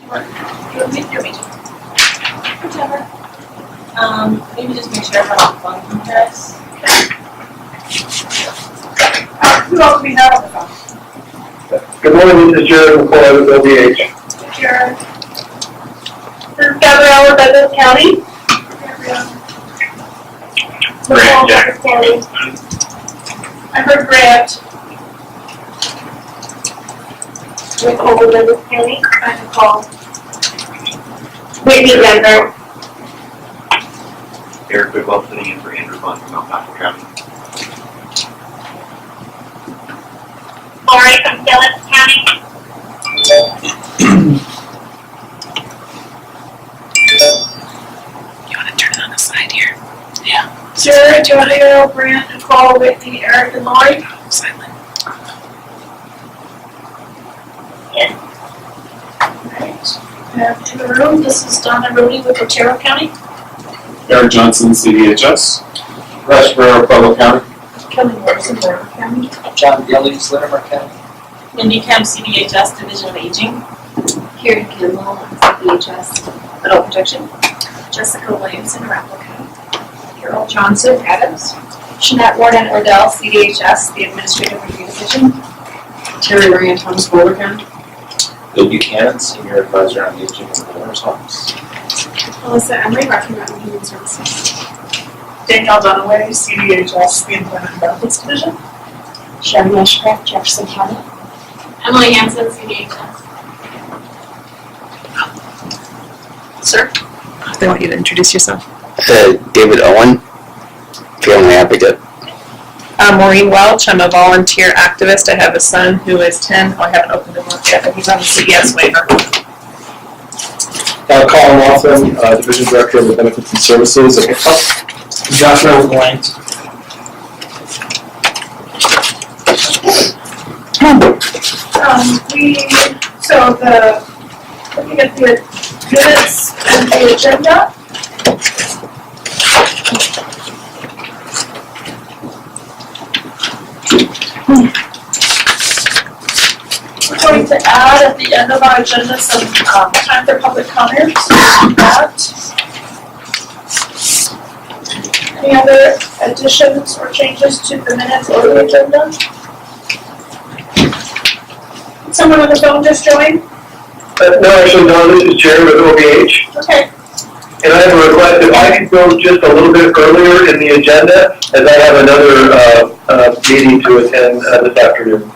Your meeting. Whichever. Maybe just make sure I'm not phone address. Who else do we have on the phone? Good morning, this is Jared McCoy with OBH. Jared. This is Gabriella, Douglas County. Grant, Douglas County. I heard Grant. Nicole, Douglas County. I Nicole. Whitney, Denver. Eric Bidwell sitting in for Andrew Bunn from Untitled Chapter. Lori from Phillips County. You want to turn it on the side here? Yeah. Jared, Joanna, Grant, Nicole, Whitney, Eric, and Lori. Silent. Yes. And in the room, this is Donna Rooney with Otero County. Eric Johnson, CDHS. Russ Burrow, Pueblo County. Kelly Morrison, Boulder County. John Gillies, Latimer County. Mindy Kemp, CDHS, Division of Aging. Karen Kimball, CDHS, Adult Protection. Jessica Williamson, Arapahoe County. Carol Johnson, Adams. Jeanette Warden Ordell, CDHS, the Administrative Review Division. Terry Maria Thomas, Boulder County. Bill Buchanan, Senior Advisor on Aging in the Governor's Office. Melissa Emery, Rocky Mountain Human Services. Danielle Dunaway, CDHS, the Employment and Benefits Division. Sharon Ashcraft, Jefferson County. Emily Hanson, CDHS. Sir? They want you to introduce yourself. David Owen, family advocate. Maureen Welch, I'm a volunteer activist. I have a son who is 10. I haven't opened him up yet, but he's on the CES waiver. Colin Watson, Division Director of the Benefits and Services at HIPAA. Joshua Blank. Looking at the minutes and the agenda. We're going to add at the end of our agenda some time for public comments. Any other additions or changes to the minutes or the agenda? Did someone on the phone just join? No, actually, no, this is Jared with OBH. Okay. And I have a request, if I could go just a little bit earlier in the agenda, as I have another meeting to attend this afternoon.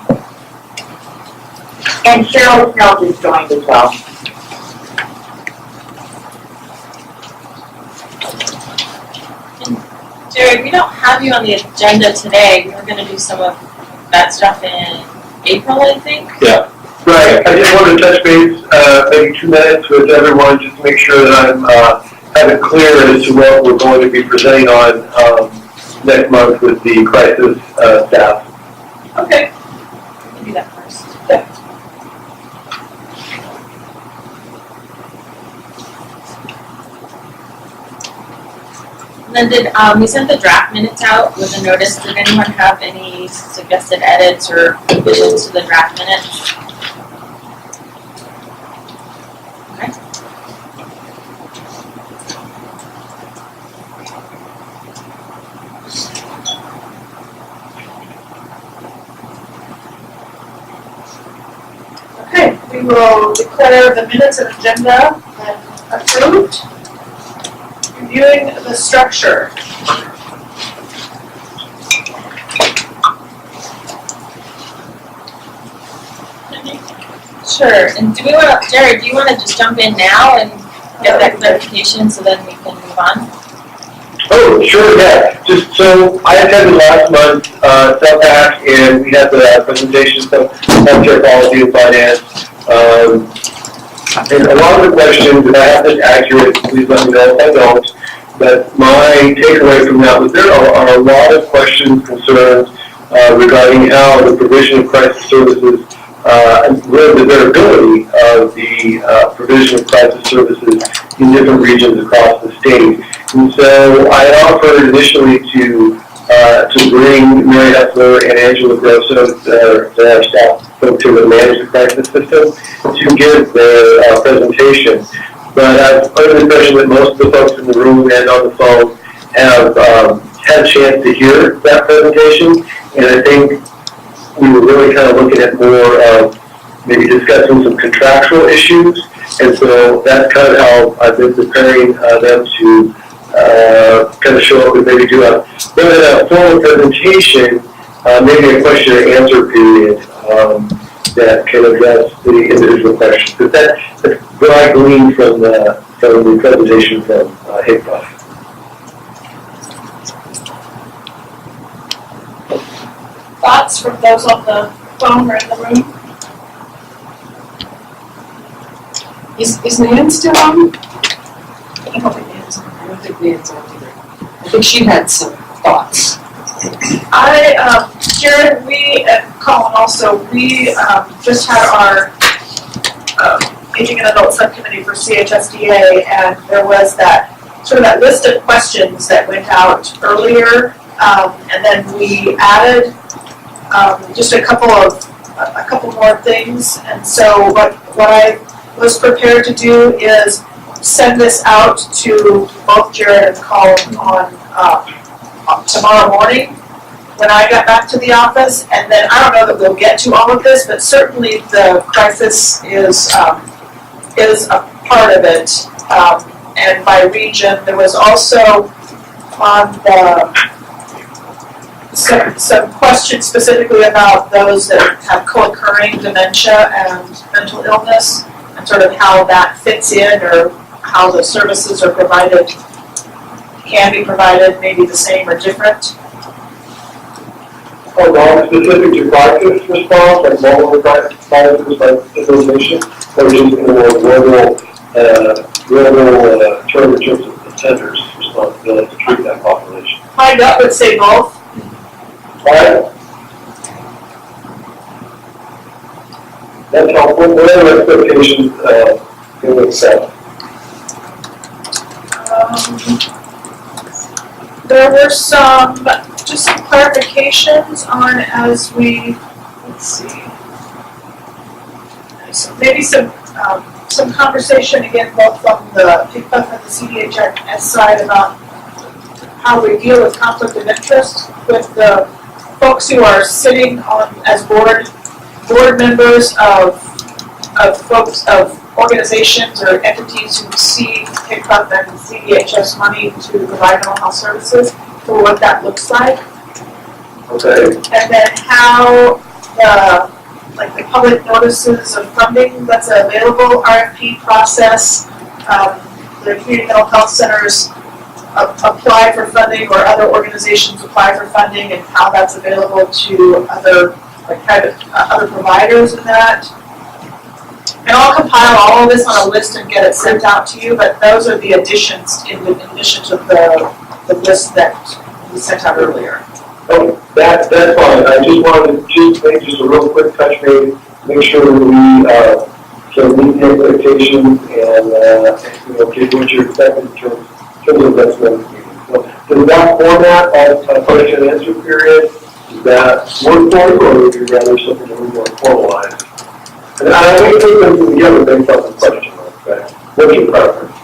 And Cheryl Snell just joined as well. Jared, we don't have you on the agenda today. We were going to do some of that stuff in April, I think. Yeah. Right, I just wanted to touch base, maybe 2 minutes with everyone, just to make sure that I'm have it clear as to what we're going to be presenting on next month with the crisis staff. Okay. We can do that first. Yeah. And then we sent the draft minutes out with a notice. Did anyone have any suggested edits or revisions to the draft minutes? Okay. Okay, we will declare the minutes and agenda approved. Reviewing the structure. Sure. And do we want to, Jared, do you want to just jump in now and get that clarification so then we can move on? Oh, sure, yeah. Just so I attended last month, SubPAC, and we had the presentation of healthcare policy and finance. And a lot of the questions, and I have this accurate, please let me know if I don't, but my takeaway from that was there are a lot of questions, concerns regarding how the provision of crisis services and really the variability of the provision of crisis services in different regions across the state. And so I offered initially to bring Mary Hessler and Angela Grosso, our staff folks who would manage the crisis system, to give their presentation presentation, but I'm under the impression that most of the folks in the room and on the phone have had a chance to hear that presentation, and I think we were really kind of looking at more of maybe discussing some contractual issues, and so that's kind of how I've been preparing them to kind of show up and maybe do a formal presentation, maybe a question and answer period that can address the individual questions. But that's what I gleaned from the presentation from HICPA. Thoughts from those on the phone or in the room? Is Nan still on? I don't think Nan's on. I don't think Nan's on either. I think she had some thoughts. Jared, we at Colin also, we just had our Aging and Adult Subcommittee for CHSDA, and there was that sort of that list of questions that went out earlier, and then we added just a couple more things. And so what I was prepared to do is send this out to both Jared and Colin on tomorrow morning when I got back to the office. And then I don't know that we'll get to all of this, but certainly the crisis is a part of it. And by region, there was also on the some questions specifically about those that have co-occurring dementia and mental illness, and sort of how that fits in, or how the services are provided, can be provided, maybe the same or different. Oh, no, specific to crisis response, like mobile crisis like civilization, or just more global term in terms of the center's responsibility to treat that population? My gut would say both. Alright. That's helpful. What other expectations can we accept? There were just some clarifications on as we, let's see. So maybe some conversation again, both from the HICPA and the CDHS side about how we deal with conflict of interest with the folks who are sitting on as board members of organizations or entities who receive HICPA and CDHS money to provide mental health services, for what that looks like. Okay. And then how the public notices of funding that's available, RFP process, the community mental health centers apply for funding, or other organizations apply for funding, and how that's available to other other providers in that. And I'll compile all of this on a list and get it sent out to you, but those are the additions in addition to the list that we sent out earlier. Oh, that's fine. I just wanted to make just a real quick touch base, make sure that we can meet the expectations and get what you're expecting in terms of next month's meeting. So, does that format of a question and answer period, does that work for you, or would you rather something a little more formalized? And I may put them together based on the question, okay? What's your preference?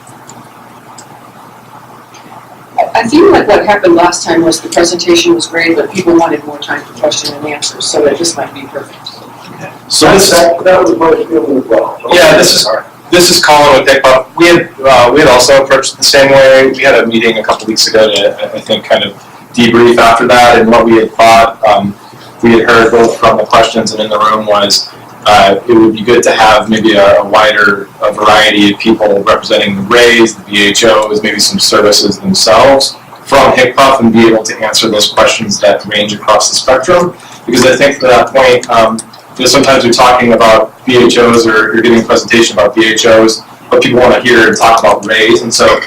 I feel like what happened last time was the presentation was great, but people wanted more time for question and answers, so that this might be perfect. So That was my feeling as well. So, yeah, this is Colin with HICPA. We had also approached it the same way. We had a meeting a couple weeks ago to, I think, kind of debrief after that, and what we had thought. We had heard both from the questions and in the room was it would be good to have maybe a wider variety of people representing the RAIs, the BHOs, maybe some services themselves from HICPA, and be able to answer those questions that range across the spectrum. Because I think to that point, sometimes we're talking about BHOs or you're giving a presentation about BHOs, but people want to hear and talk about RAIs, and so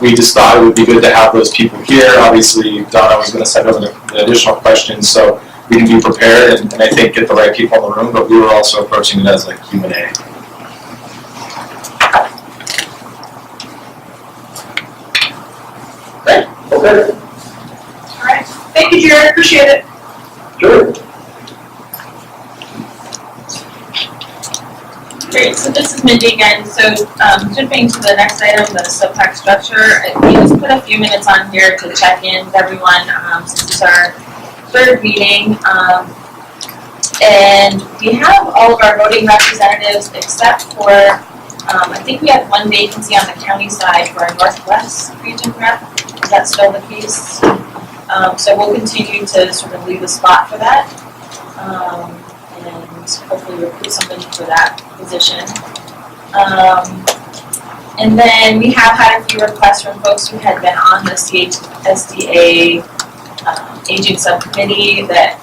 we just thought it would be good to have those people here. Obviously, Donna was going to send over the additional questions, so we can be prepared and I think get the right people in the room, but we were also approaching it as a Q&A. Okay. All right. Thank you, Jared. Appreciate it. Sure. Great. Great, so this is Mindy again. So jumping to the next item, the SubPAC structure, we just put a few minutes on here to check in with everyone since it's our third meeting. And we have all of our voting representatives except for, I think we have one vacancy on the county side for our Northwest region rep. Is that still the case? So we'll continue to sort of leave a spot for that. And hopefully recruit somebody for that position. And then we have had a few requests from folks who had been on the CHSDA aging subcommittee that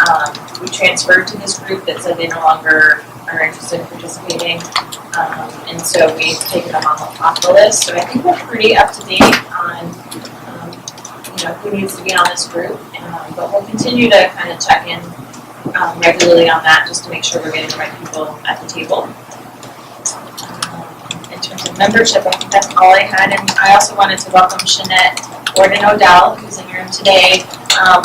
we transferred to this group that said they no longer are interested in participating. And so we've taken them off the list. So I think we're pretty up to date on who needs to be on this group. But we'll continue to kind of check in regularly on that just to make sure we're getting the right people at the table. In terms of membership, I think that's all I had. And I also wanted to welcome Shanette Gordon-Odell, who's in your room today,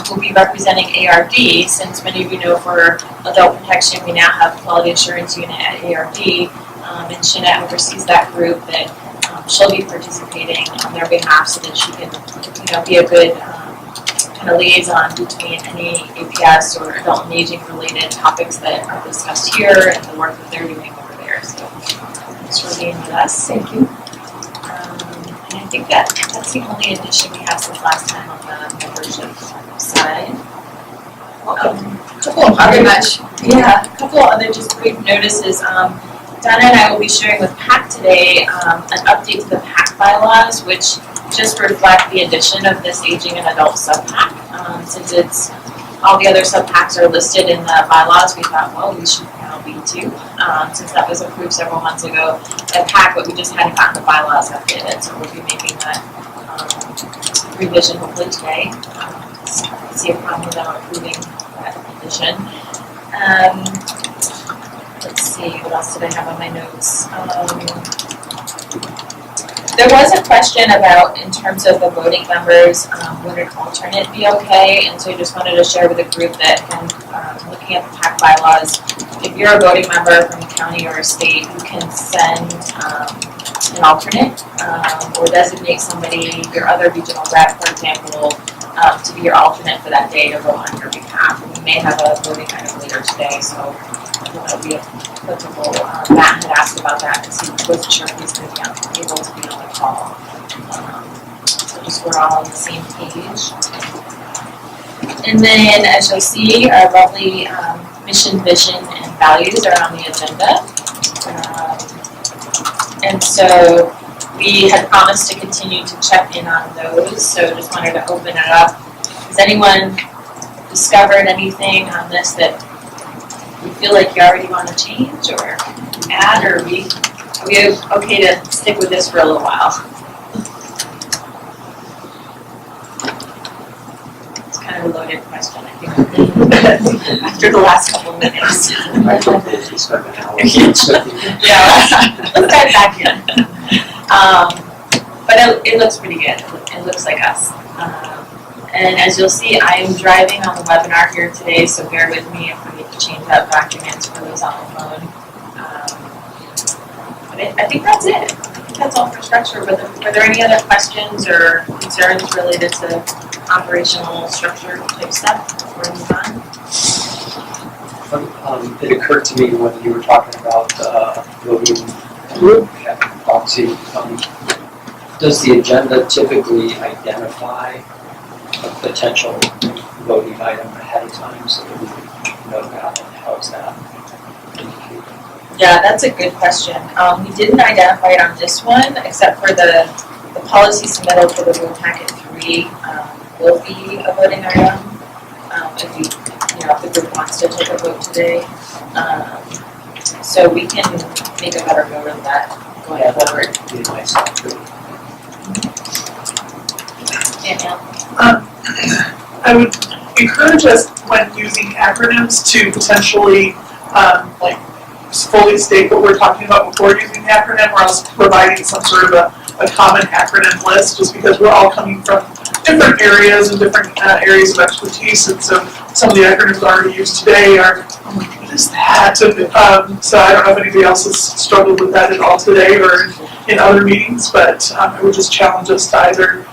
who will be representing ARD, since many of you know for adult protection we now have quality assurance unit at ARD, and Shanette oversees that group that she'll be participating on their behalf so that she can be a good kind of liaison between any APS or adult and aging related topics that are discussed here and the work that they're doing over there. So thanks for being with us. Thank you. And I think that's the only addition we have since last time on the membership side. Couple of Very much. Yeah, a couple other just brief notices. Donna and I will be sharing with PAC today an update to the PAC bylaws, which just reflect the addition of this aging and adult SubPAC. Since it's all the other SubPACs are listed in the bylaws, we thought, well, we should now be too, since that was approved several months ago at PAC, but we just hadn't gotten the bylaws updated, so we'll be making that revision hopefully today. See a problem with them approving that addition. Let's see, what else did I have on my notes? There was a question about, in terms of the voting members, would an alternate be okay? And so I just wanted to share with the group that, looking at the PAC bylaws, if you're a voting member from a county or a state, you can send an alternate or designate somebody, your other regional rep, for example, to be your alternate for that day to vote on your behalf. And we may have a voting item later today, so that'll be applicable. Matt had asked about that because he wasn't sure if he's going to be able to be on the call. So just we're all on the same page. And then, as you'll see, our lovely mission, vision, and values are on the agenda. And so we had promised to continue to check in on those, so just wanted to open it up. Has anyone discovered anything on this that you feel like you already want to change or add, or are we okay to stick with this for a little while? It's kind of a loaded question, I think, after the last couple of minutes. I told you to spend an hour. Yeah, let's dive back in. But it looks pretty good. It looks like us. And as you'll see, I am driving on the webinar here today, so bear with me if we need to change out documents for those on the phone. But I think that's it. I think that's all for structure. Were there any other questions or concerns related to operational structure type stuff before we move on? It occurred to me when you were talking about voting policy. Does the agenda typically identify a potential voting item ahead of time so that we know that, and how is that indicated? Yeah, that's a good question. We didn't identify it on this one, except for the policy submittal for the vote packet 3 will be a voting item. If the group wants to take a vote today. So we can make a better vote of that going forward. I would encourage us when using acronyms to potentially fully state what we're talking about before using the acronym, or else providing some sort of a common acronym list, just because we're all coming from different areas and different areas of expertise, and so some of the acronyms already used today are is that? And, so I don't know if anybody else has struggled with that at all today or in other meetings, but I would just challenge us to either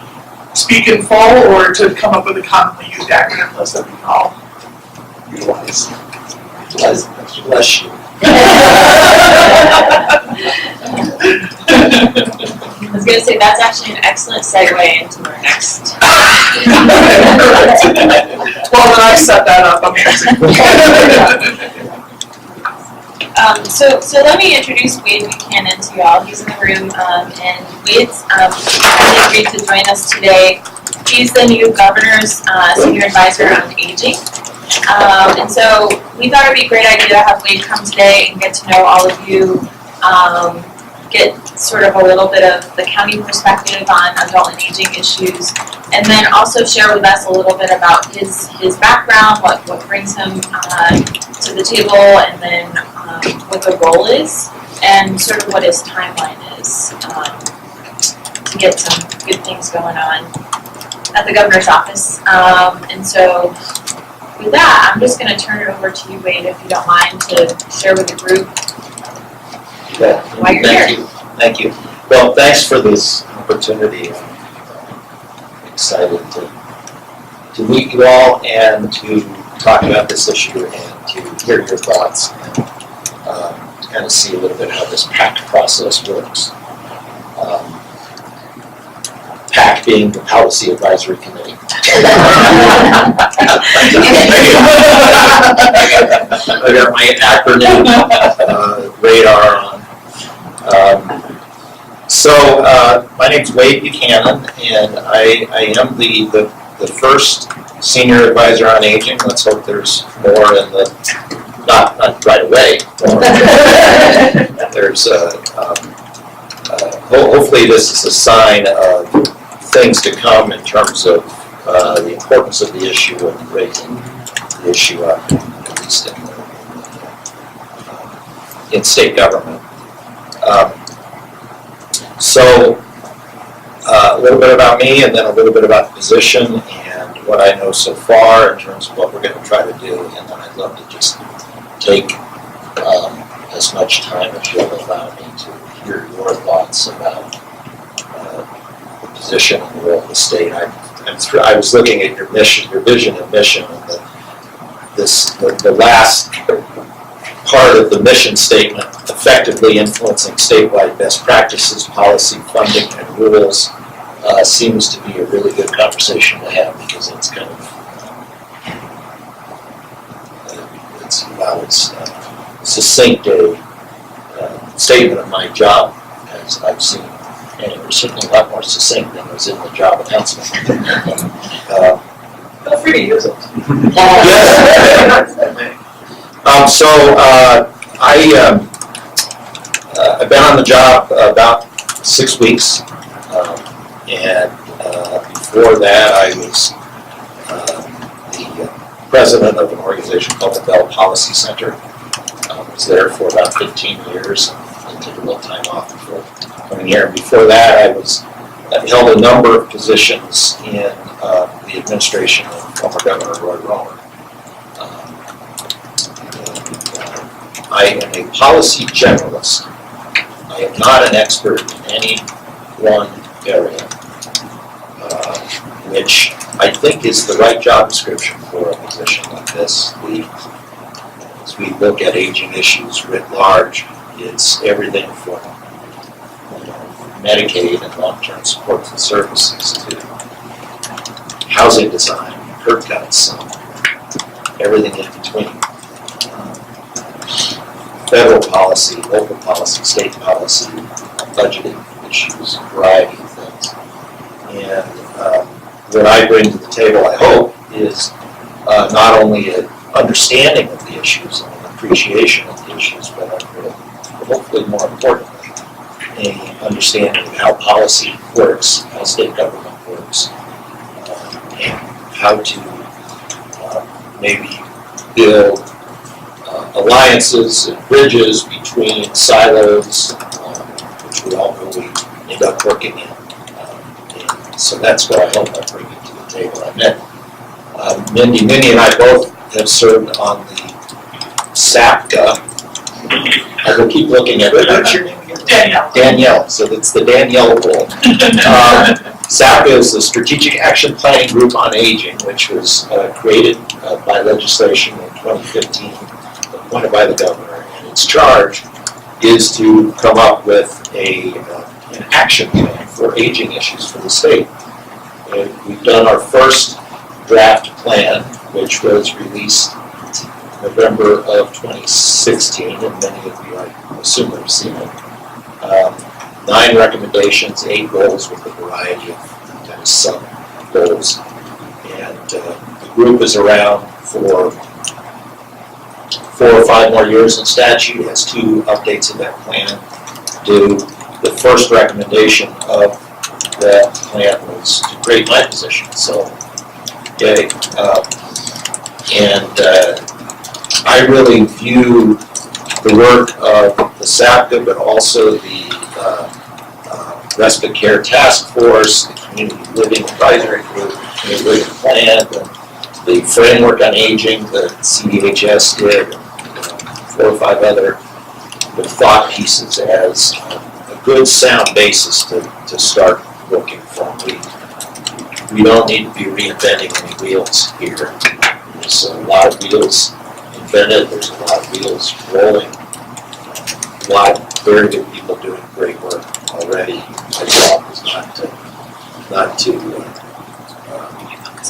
speak in full or to come up with a commonly used acronym list that we can all utilize. Bless you. I was gonna say, that's actually an excellent segue into our next. Well, then I set that up, So let me introduce Wade Buchanan to y'all. He's in the room, and Wade's kindly agreed to join us today. He's the new governor's senior advisor on aging. And so we thought it'd be a great idea to have Wade come today and get to know all of you, get sort of a little bit of the county perspective on adult and aging issues, and then also share with us a little bit about his background, what brings him to the table, and then what the role is, and sort of what his timeline is to get some good things going on at the governor's office. And so with that, I'm just going to turn it over to you, Wade, if you don't mind, to share with the group why you're here. Thank you. Well, thanks for this opportunity. I'm excited to meet you all and to talk about this issue and to hear your thoughts and kind of see a little bit how this PAC process works. PAC being the Policy Advisory Committee. I got my acronym radar on. My name's Wade Buchanan, and I am the first senior advisor on aging. Let's hope there's more in the, not right away. There's hopefully this is a sign of things to come in terms of the importance of the issue and raising the issue up, at least in state government. A little bit about me, and then a little bit about the position and what I know so far in terms of what we're going to try to do, and then I'd love to just take as much time as you'll allow me to hear your thoughts about the position and the role of the state. I was looking at your mission, your vision and mission, and the last part of the mission statement, effectively influencing statewide best practices, policy, funding, and rules, seems to be a really good conversation to have, because it's kind of it's about as succinct a statement of my job as I've seen, and it was certainly a lot more succinct than was in the job announcement. Feel free to use it. I've been on the job about 6 weeks, and before that I was the president of an organization called the Bell Policy Center. I was there for about 15 years and took a little time off before coming here. And before that I held a number of positions in the administration of former Governor Roy Romer. I am a policy generalist. I am not an expert in any one area, which I think is the right job description for a position like this. As we look at aging issues writ large, it's everything from Medicaid and long-term supports and services to housing design, curb cuts, and everything in between. Federal policy, local policy, state policy, budgeting issues, a variety of things. And what I bring to the table, I hope, is not only an understanding of the issues and an appreciation of the issues, but hopefully more importantly, an understanding of how policy works, how state government works, and how to maybe build alliances and bridges between silos, which we all know we end up working in. And so that's what I hope I'm bringing to the table. I met Mindy and I both have served on the SAPCA. I will keep looking at it. What's your name again? Danielle. Danielle, so it's the Danielle role. SAPCA is the Strategic Action Planning Group on Aging, which was created by legislation in 2015, appointed by the governor, and its charge is to come up with an action plan for aging issues for the state. And we've done our first draft plan, which was released November of 2016, and many of you, I assume, have seen it. 9 recommendations, 8 goals with a variety of kind of sub-goals. And the group is around for 4 or 5 more years in statute, has 2 updates of that plan due. The first recommendation of that plan was to create my position, so yay. I really view the work of the SAPCA, but also the Respite Care Task Force, the Community Living Advisory Group, Community Living Plan, the Framework on Aging that CDHS did, 4 or 5 other thought pieces as a good sound basis to start working from. We don't need to be reinventing any wheels here. There's a lot of wheels invented, there's a lot of wheels rolling, a lot of very good people doing great work already. My job is not to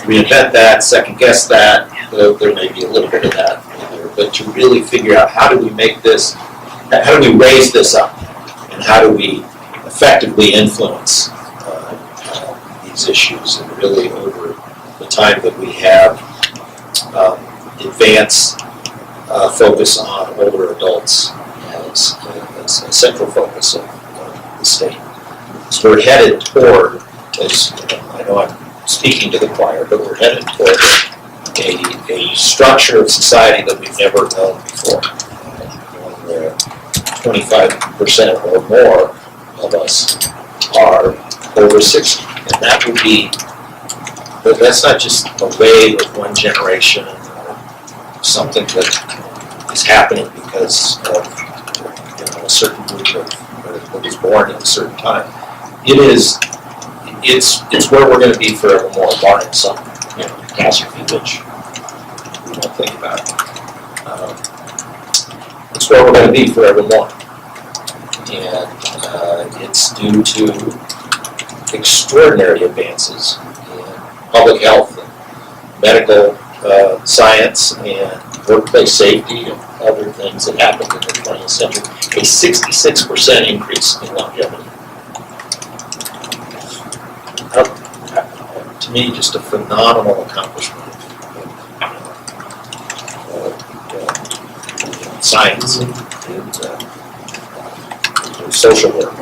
reinvent that, second guess that, though there may be a little bit of that in there, but to really figure out how do we make this, how do we raise this up, and how do we effectively influence these issues, and really over the time that we have advance focus on older adults as a central focus of the state. So we're headed toward, as I know I'm speaking to the choir, but we're headed toward a structure of society that we've never known before. Where 25% or more of us are over 60, and that would be, but that's not just a wave of one generation or something that is happening because of a certain group that was born at a certain time. It's where we're going to be forevermore, barring some catastrophe, which we don't think about. It's where we're going to be forevermore, and it's due to extraordinary advances in public health and medical science and workplace safety and other things that happened in the 20th century. A 66% increase in longevity. To me, just a phenomenal accomplishment of science and social work.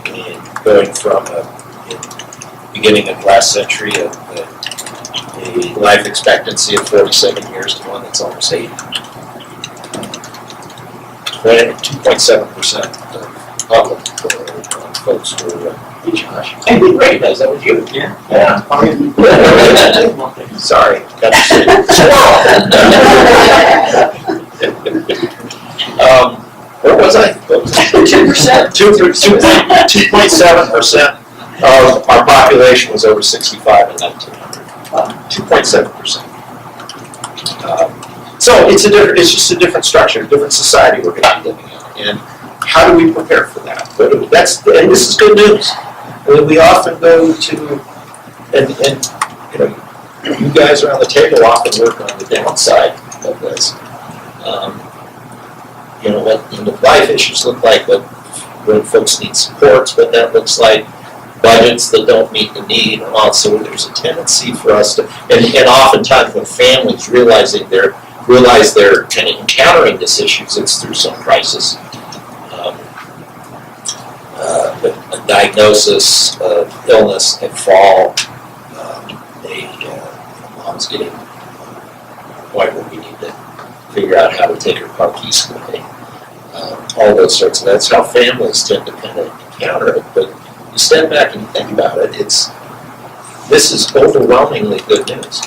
And going from the beginning of last century a life expectancy of 47 years to one that's almost 80. 2.7% of public folks were I did recognize that was you. Yeah. Sorry. Where was I? 2%. 2.7% of our population was over 65 in 1900. 2.7%. So it's just a different structure, a different society we're going to be living in. And how do we prepare for that? And this is good news. We often go to, and you guys around the table often work on the downside of this. What life issues look like, when folks need supports, what that looks like, budgets that don't meet the need, and all. So there's a tendency for us to, and oftentimes when families realize they're kind of encountering this issues, it's through some crisis. A diagnosis of illness, a fall, mom's getting to the point where we need to figure out how to take her car keys away. All those sorts of, that's how families tend to kind of encounter it. But you step back and you think about it, this is overwhelmingly good news.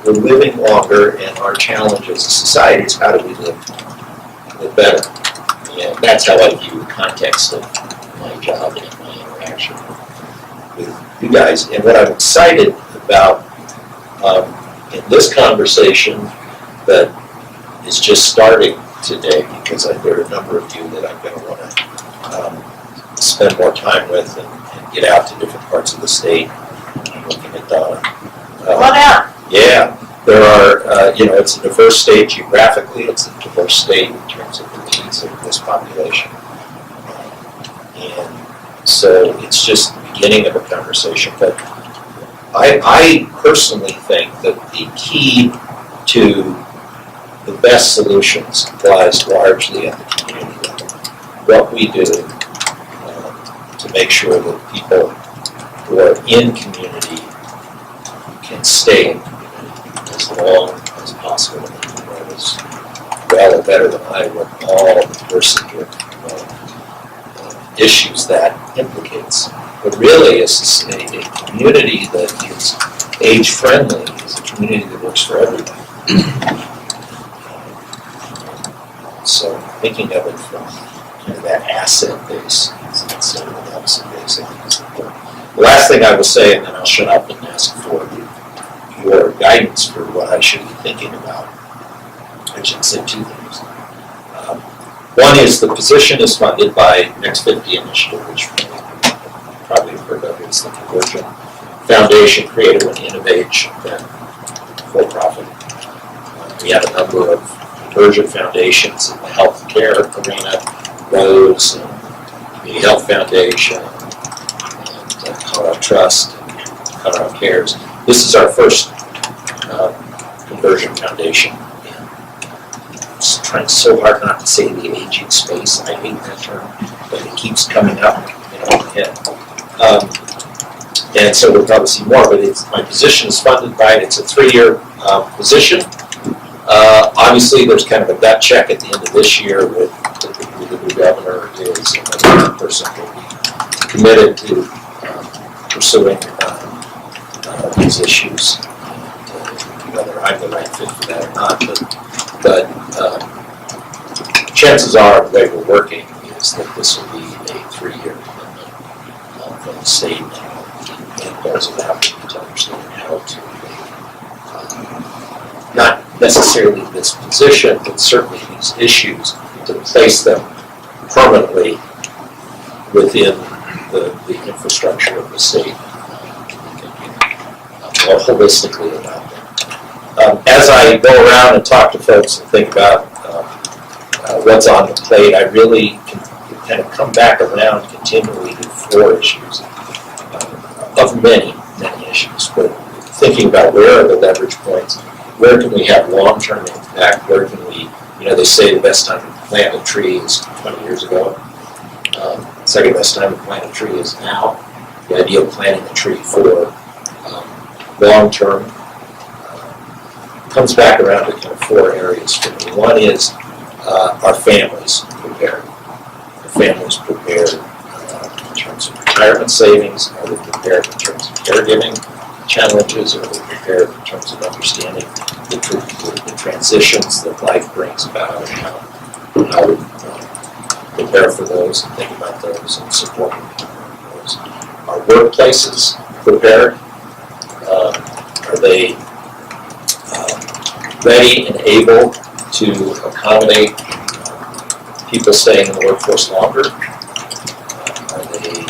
we're living longer, and our challenge as a society is how do we live better? And that's how I view the context of my job and my interaction with you guys. And what I'm excited about in this conversation that is just starting today, because there are a number of you that I'm going to want to spend more time with and get out to different parts of the state. I'm looking at Donna. Come on out. Yeah, there are, it's a diverse state geographically, it's a diverse state in terms of the needs of this population. And so it's just the beginning of a conversation, but I personally think that the key to the best solutions lies largely at the community level. What we do to make sure that people who are in community can stay in community as long as possible. And you know as well or better than I what all the diversity of issues that implicates. But really, it's a community that is age-friendly, is a community that works for everybody. So thinking of it from that asset base instead of an deficit base, I think is important. The last thing I will say, and then I'll shut up and ask for your guidance for what I should be thinking about. I should say two things. One is the position is funded by Next 50 Initiative, which probably have heard of. It's the Conversion Foundation, Creative and Innovation, for-profit. We have a number of conversion foundations in the healthcare arena, Rose, Community Health Foundation, and Colorado Trust, and Colorado Cares. This is our first conversion foundation. I'm just trying so hard not to say the aging space. I hate that term, but it keeps coming up in my head. And so we'll probably see more, but my position is funded by it. It's a 3-year position. Obviously, there's kind of a gut check at the end of this year with who the new governor is and whether that person will be committed to pursuing these issues, and whether I'm the right fit for that or not. But chances are, the way we're working is that this will be a 3-year commitment from the state and goals of that to understand how to not necessarily this position, but certainly these issues, to place them permanently within the infrastructure of the state, more holistically about them. As I go around and talk to folks and think about what's on the plate, I really can kind of come back around continually to 4 issues of many issues, but thinking about where are the leverage points, where can we have long-term impact, where can we, they say the best time to plant a tree is 20 years ago. Second best time to plant a tree is now. The idea of planting a tree for long-term comes back around to kind of 4 areas for me. One is our families prepared. Our families prepared in terms of retirement savings, are they prepared in terms of caregiving challenges, are they prepared in terms of understanding the transitions that life brings about, and how we prepare for those and think about those and support those. Our workplaces prepared? Are they ready and able to accommodate people staying in the workforce longer? Are they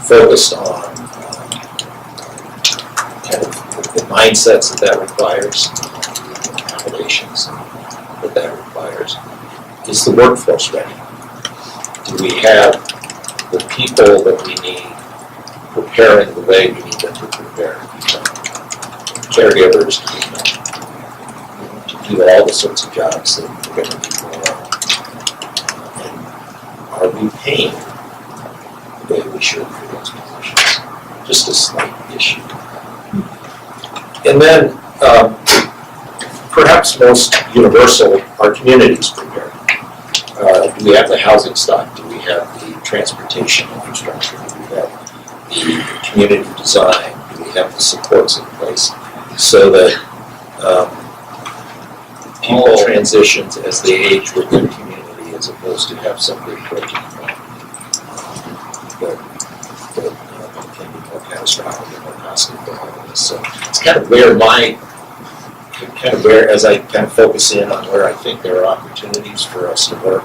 focused on kind of the mindsets that requires, the accommodations that requires? Is the workforce ready? Do we have the people that we need preparing the way we need them to prepare? Caregivers to do all the sorts of jobs that we're going to need more of. And are we paying the way we should for those positions? Just a slight issue. And then, perhaps most universal, our communities prepared. Do we have the housing stock? Do we have the transportation infrastructure? Do we have the community design? Do we have the supports in place so that people transition as they age with their community as opposed to have somebody broken that can be more catastrophic and more costly for all of us. So it's kind of where as I kind of focus in on where I think there are opportunities for us to work.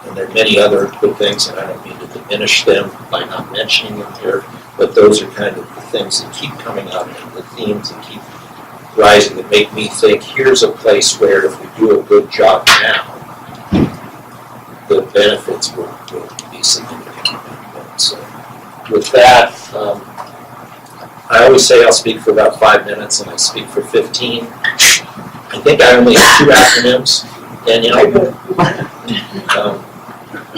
And there are many other good things, and I don't mean to diminish them by not mentioning them here, but those are kind of the things that keep coming up and the themes that keep rising that make me think here's a place where if we do a good job now, the benefits will be significant. So with that, I always say I'll speak for about 5 minutes and I speak for 15. I think I only have 2 acronyms, Danielle.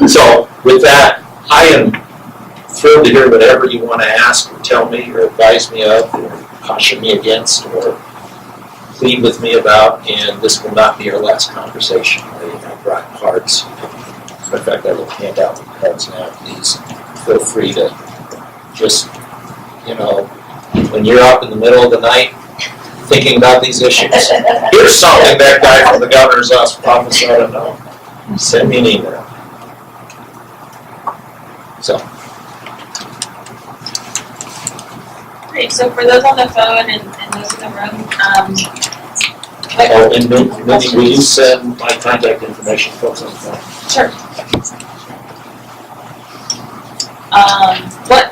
So with that, I am thrilled to hear whatever you want to ask or tell me or advise me of or caution me against or plead with me about, and this will not be our last conversation. I brought cards. As a matter of fact, I will hand out the cards now. Please feel free to just, when you're up in the middle of the night thinking about these issues, here's something that guy from the governor's office ought to know. Send me an email. So. Great, so for those on the phone and those in the room, And Mindy, will you send my contact information, folks, on the phone? Sure.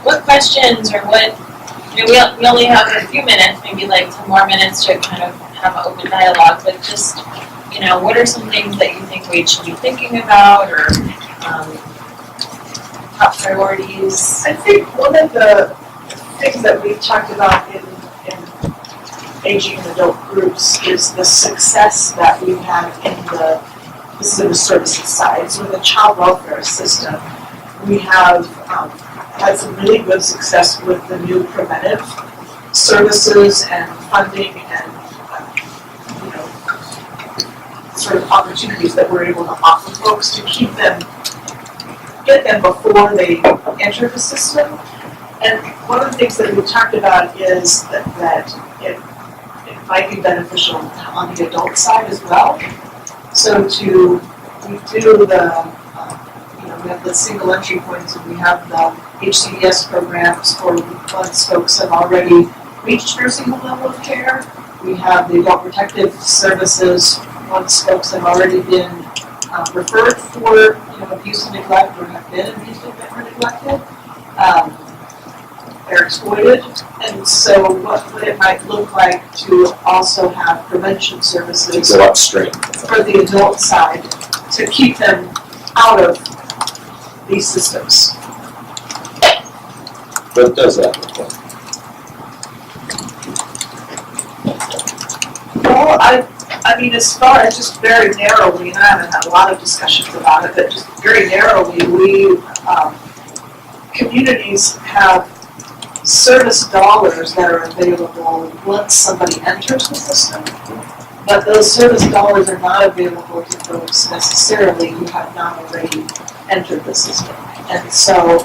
What questions or what, we only have a few minutes, maybe like 10 more minutes to kind of have an open dialogue, but just, what are some things that you think we should be thinking about or top priorities? I think one of the things that we've talked about in aging and adult groups is the success that we've had this is in the services side, so in the child welfare system, we have had some really good success with the new preventive services and funding and sort of opportunities that we're able to offer folks to get them before they enter the system. And one of the things that we talked about is that it might be beneficial on the adult side as well. So we do we have the single entry points and we have the HCDS programs for once folks have already reached nursing home level of care. We have the adult protective services once folks have already been referred for abuse and neglect or have been abused or neglected. They're exploited, and so what it might look like to also have prevention services Go upstream. for the adult side to keep them out of these systems. What does that look like? Well, I mean, as far as just very narrowly, and I haven't had a lot of discussions about it, but just very narrowly, communities have service dollars that are available once somebody enters the system, but those service dollars are not available to folks necessarily who have not already entered the system. And so,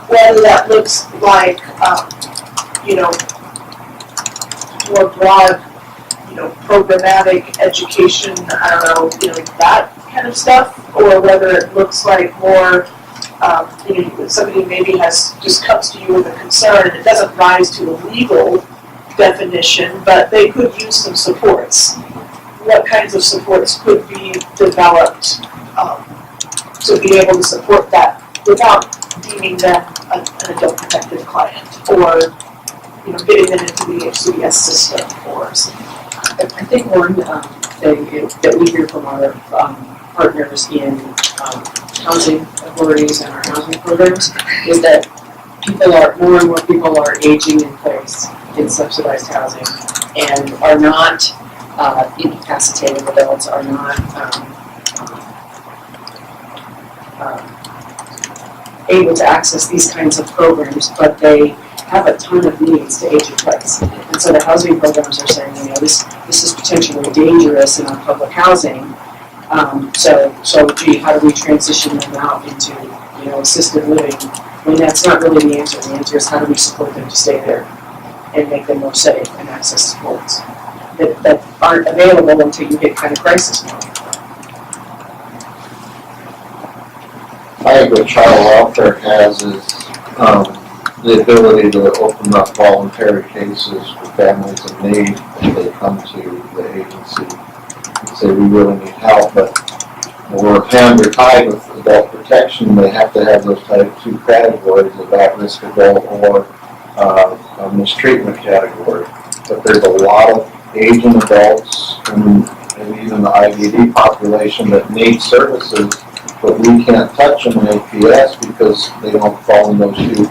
whether that looks like, more broad, programmatic education, I don't know, that kind of stuff, or whether it looks like more somebody maybe just comes to you with a concern and it doesn't rise to a legal definition, but they could use some supports. What kinds of supports could be developed to be able to support that without deeming them an adult protective client or getting them into the HCDS system or something. I think one thing that we hear from our partners in housing authorities and our housing programs is that more and more people are aging in place in subsidized housing and are not incapacitated adults, are not able to access these kinds of programs, but they have a ton of needs to age in place. And so the housing programs are saying, this is potentially dangerous in our public housing. So gee, how do we transition them out into, assisted living, when that's not really the answer. The answer is how do we support them to stay there and make them more safe and access supports that aren't available until you hit kind of crisis mode. I think what child welfare has is, the ability to open up voluntary cases for families in need if they come to the agency and say, we really need help, but we're hands are tied with adult protection. They have to have those type 2 categories of at-risk adult or a mistreatment category. But there's a lot of aging adults and even the IDD population that need services, but we can't touch them in APS because they don't fall in those 2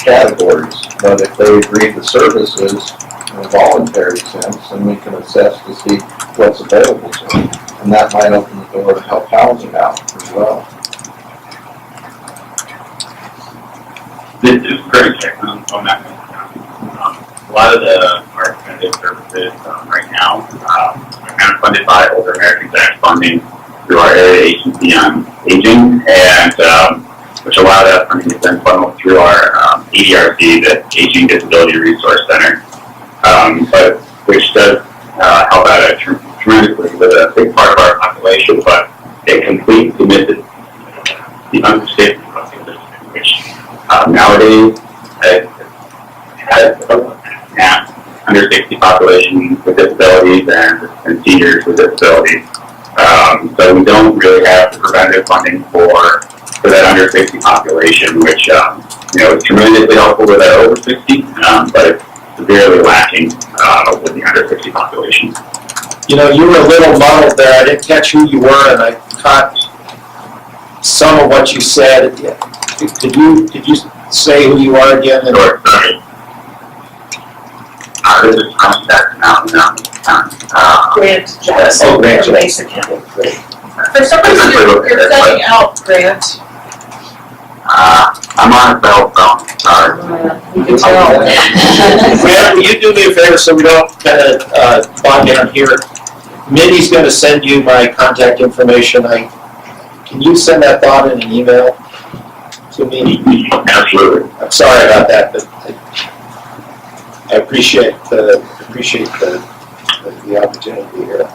categories. But if they agree to services in a voluntary sense, then we can assess to see what's available to them. And that might open the door to help housing out as well. This is great check on that. A lot of our preventive services right now are kind of funded by Older Americans Act funding through our area agency on aging, and which a lot of that funding is then funneled through our ADRC, the Aging Disability Resource Center, but which does help out tremendously with a big part of our population, but it completely misses the understated population, which nowadays has under 60 population with disabilities and seniors with disabilities. So we don't really have the preventive funding for that under 60 population, which is tremendously helpful with that over 60, but it's severely lacking with the under 60 population. You were a little muddled there. I didn't catch who you were, and I caught some of what you said. Could you say who you are again? Sure, sorry. This is Contact Mountain. Grant Jackson. Oh, Grant Jackson. Basic County. Great. For some reason, you're sending out Grant. I'm on a cell phone, sorry. You can tell. Grant, will you do me a favor so we don't kind of bog down here? Mindy's going to send you my contact information. Can you send that thought in an email to me? Absolutely. I'm sorry about that, but I appreciate the opportunity here.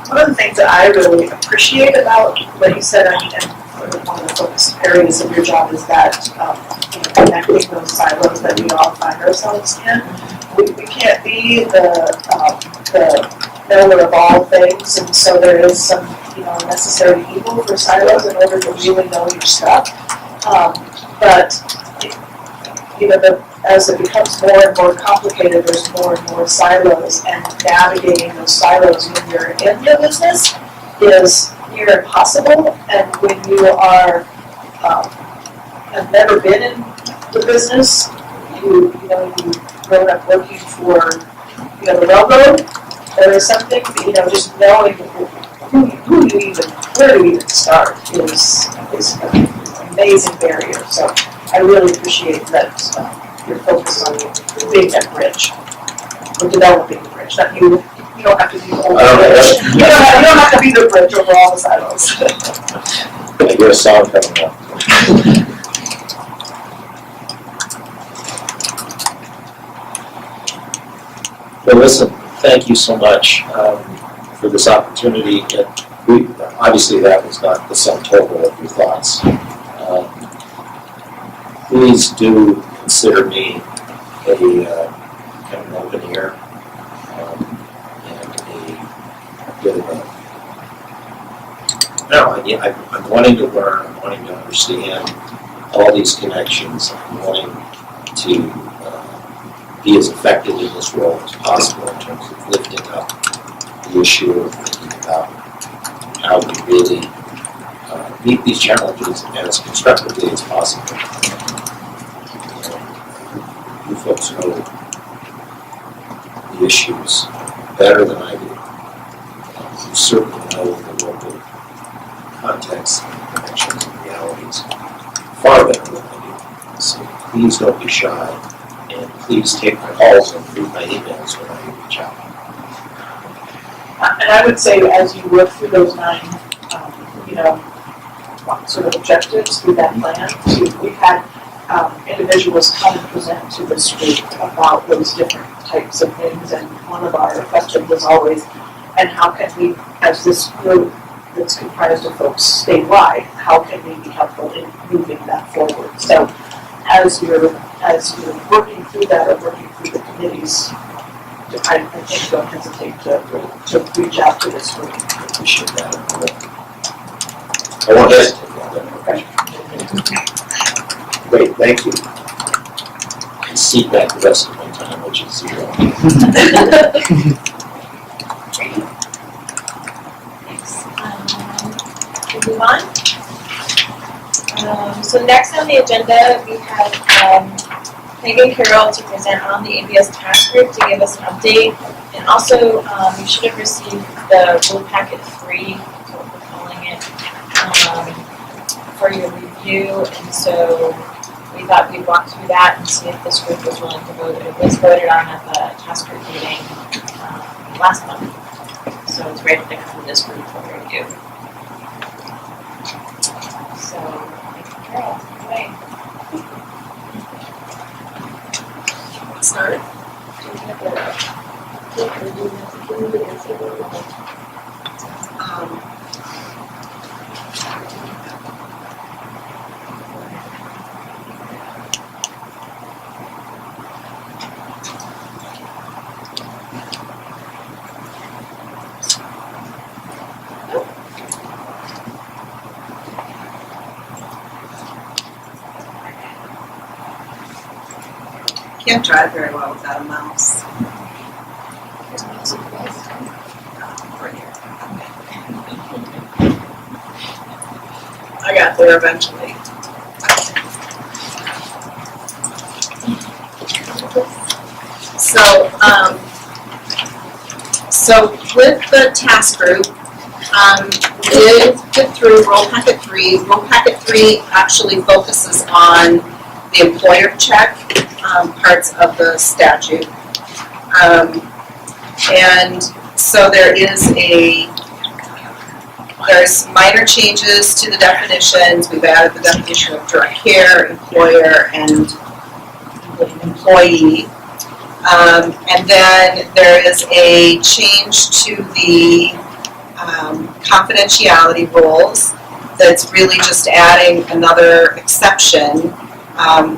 One of the things that I really appreciate about what you said, and one of the focus areas of your job is that connecting those silos that we all find ourselves in. We can't be the knower of all things, and so there is some necessary evil for silos in order to really know your stuff. But as it becomes more and more complicated, there's more and more silos, and navigating those silos when you're in the business is near impossible. And when you have never been in the business, you've grown up working for the railroad or something. Just knowing where do you even start is an amazing barrier. So I really appreciate that you're focused on being that bridge, or developing the bridge. That you don't have to be the whole bridge. You don't have to be the bridge over all the silos. I get a song coming up. Well, listen, thank you so much for this opportunity. Obviously, that was not the sum total of your thoughts. Please do consider me a kind of an open ear and a bit of I'm wanting to learn. I'm wanting to understand all these connections. I'm wanting to be as effective in this role as possible in terms of lifting up the issue of thinking about how we really meet these challenges as constructively as possible. You folks know the issues better than I do. You certainly know the local context and connections and realities far better than I do. So please don't be shy, and please take my calls and read my emails when I reach out. And I would say, as you work through those 9, sort of objectives through that plan. We've had individuals come and present to this group about those different types of things, and one of our questions is always, and how can we, as this group that's comprised of folks statewide, how can we be helpful in moving that forward? So as you're working through that or working through the committees, I think don't hesitate to reach out to this group. I appreciate that. I won't hesitate. Great, thank you. And seat back the rest of my time, which is zero. We'll move on. So next on the agenda, we have Megan Carroll to present on the ABS task group to give us an update. And also, you should have received the rule packet 3, that's what we're calling it, for your review. And so we thought we'd walk through that and see if this group was willing to vote. It was voted on at the task group meeting last month. So it's ready to come to this group for review. So, Carol, away. Sorry. Can't drive very well without a mouse. I got there eventually. So with the task group, we did get through Rule Packet 3. Rule Packet 3 actually focuses on the employer check parts of the statute. And so there's minor changes to the definitions. We've added the definition of direct care, employer, and employee. And then there is a change to the confidentiality rules that's really just adding another exception,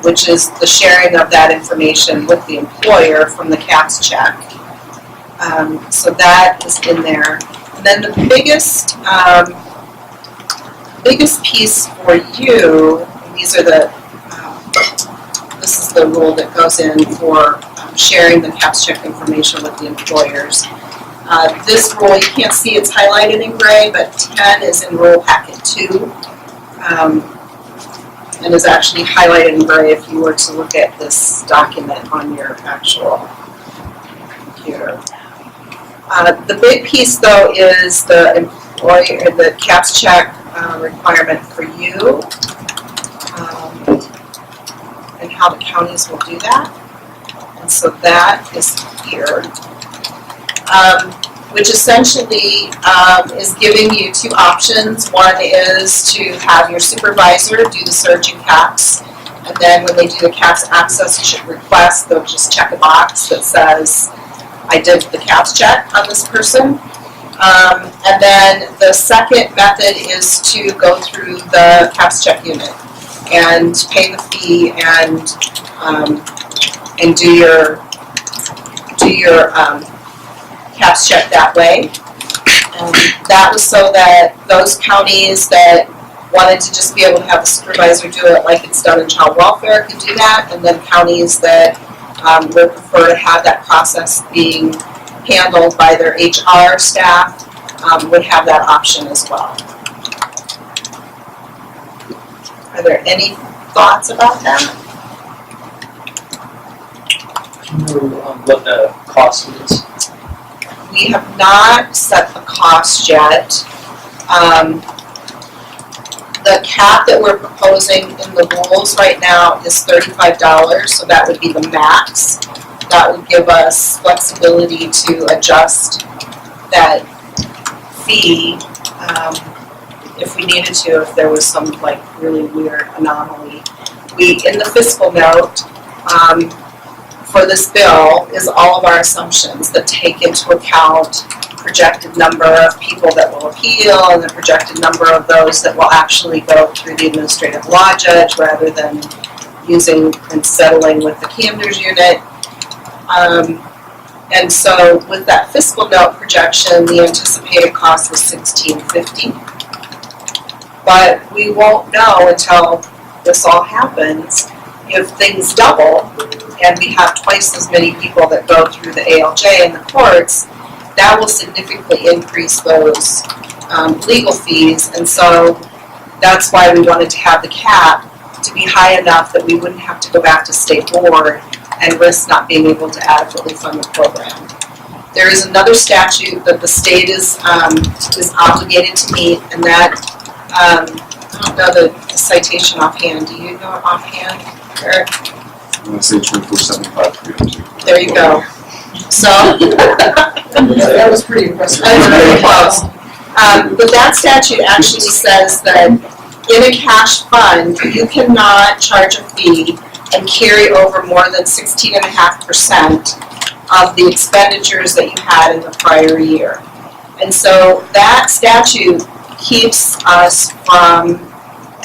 which is the sharing of that information with the employer from the CAPS check. So that is in there. And then the biggest piece for you, and these are this is the rule that goes in for sharing the CAPS check information with the employers. This rule, you can't see it's highlighted in gray, but 10 is in Rule Packet 2. And is actually highlighted in gray if you were to look at this document on your actual computer. The big piece, though, is the CAPS check requirement for you, and how the counties will do that. And so that is here, which essentially is giving you two options. One is to have your supervisor do the search in CAPS, and then when they do the CAPS access request, they'll just check a box that says, I did the CAPS check on this person. And then the second method is to go through the CAPS check unit and pay the fee and do your CAPS check that way. That was so that those counties that wanted to just be able to have a supervisor do it like it's done in child welfare could do that, and then counties that would prefer to have that process being handled by their HR staff would have that option as well. Are there any thoughts about that? Do you know what the cost is? We have not set the cost yet. The cap that we're proposing in the rules right now is $35, so that would be the max. That would give us flexibility to adjust that fee if we needed to, if there was some like really weird anomaly. In the fiscal note, for this bill is all of our assumptions that take into account projected number of people that will appeal and the projected number of those that will actually go through the administrative law judge rather than using and settling with the Camden's unit. And so with that fiscal note projection, the anticipated cost was $16.50. But we won't know until this all happens. If things double and we have twice as many people that go through the ALJ and the courts, that will significantly increase those legal fees. And so that's why we wanted to have the cap to be high enough that we wouldn't have to go back to state board and risk not being able to adequately fund the program. There is another statute that the state is obligated to meet, and that, I don't know the citation offhand. Do you know it offhand, Eric? I'm gonna say 2475. There you go. So. That was pretty impressive. That was very close. But that statute actually says that in a cash fund, you cannot charge a fee and carry over more than 16.5% of the expenditures that you had in the prior year. And so that statute keeps us from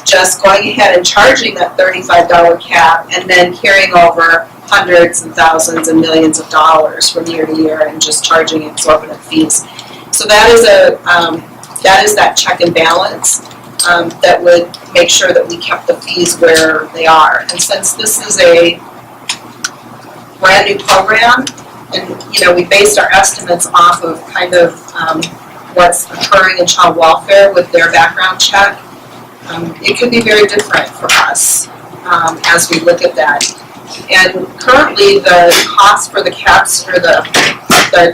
just going ahead and charging that $35 cap and then carrying over hundreds and thousands and millions of dollars from year to year and just charging exorbitant fees. So that is that check and balance that would make sure that we kept the fees where they are. And since this is a brand new program, and we based our estimates off of kind of what's occurring in child welfare with their background check, it could be very different for us as we look at that. And currently, the cost for the caps or the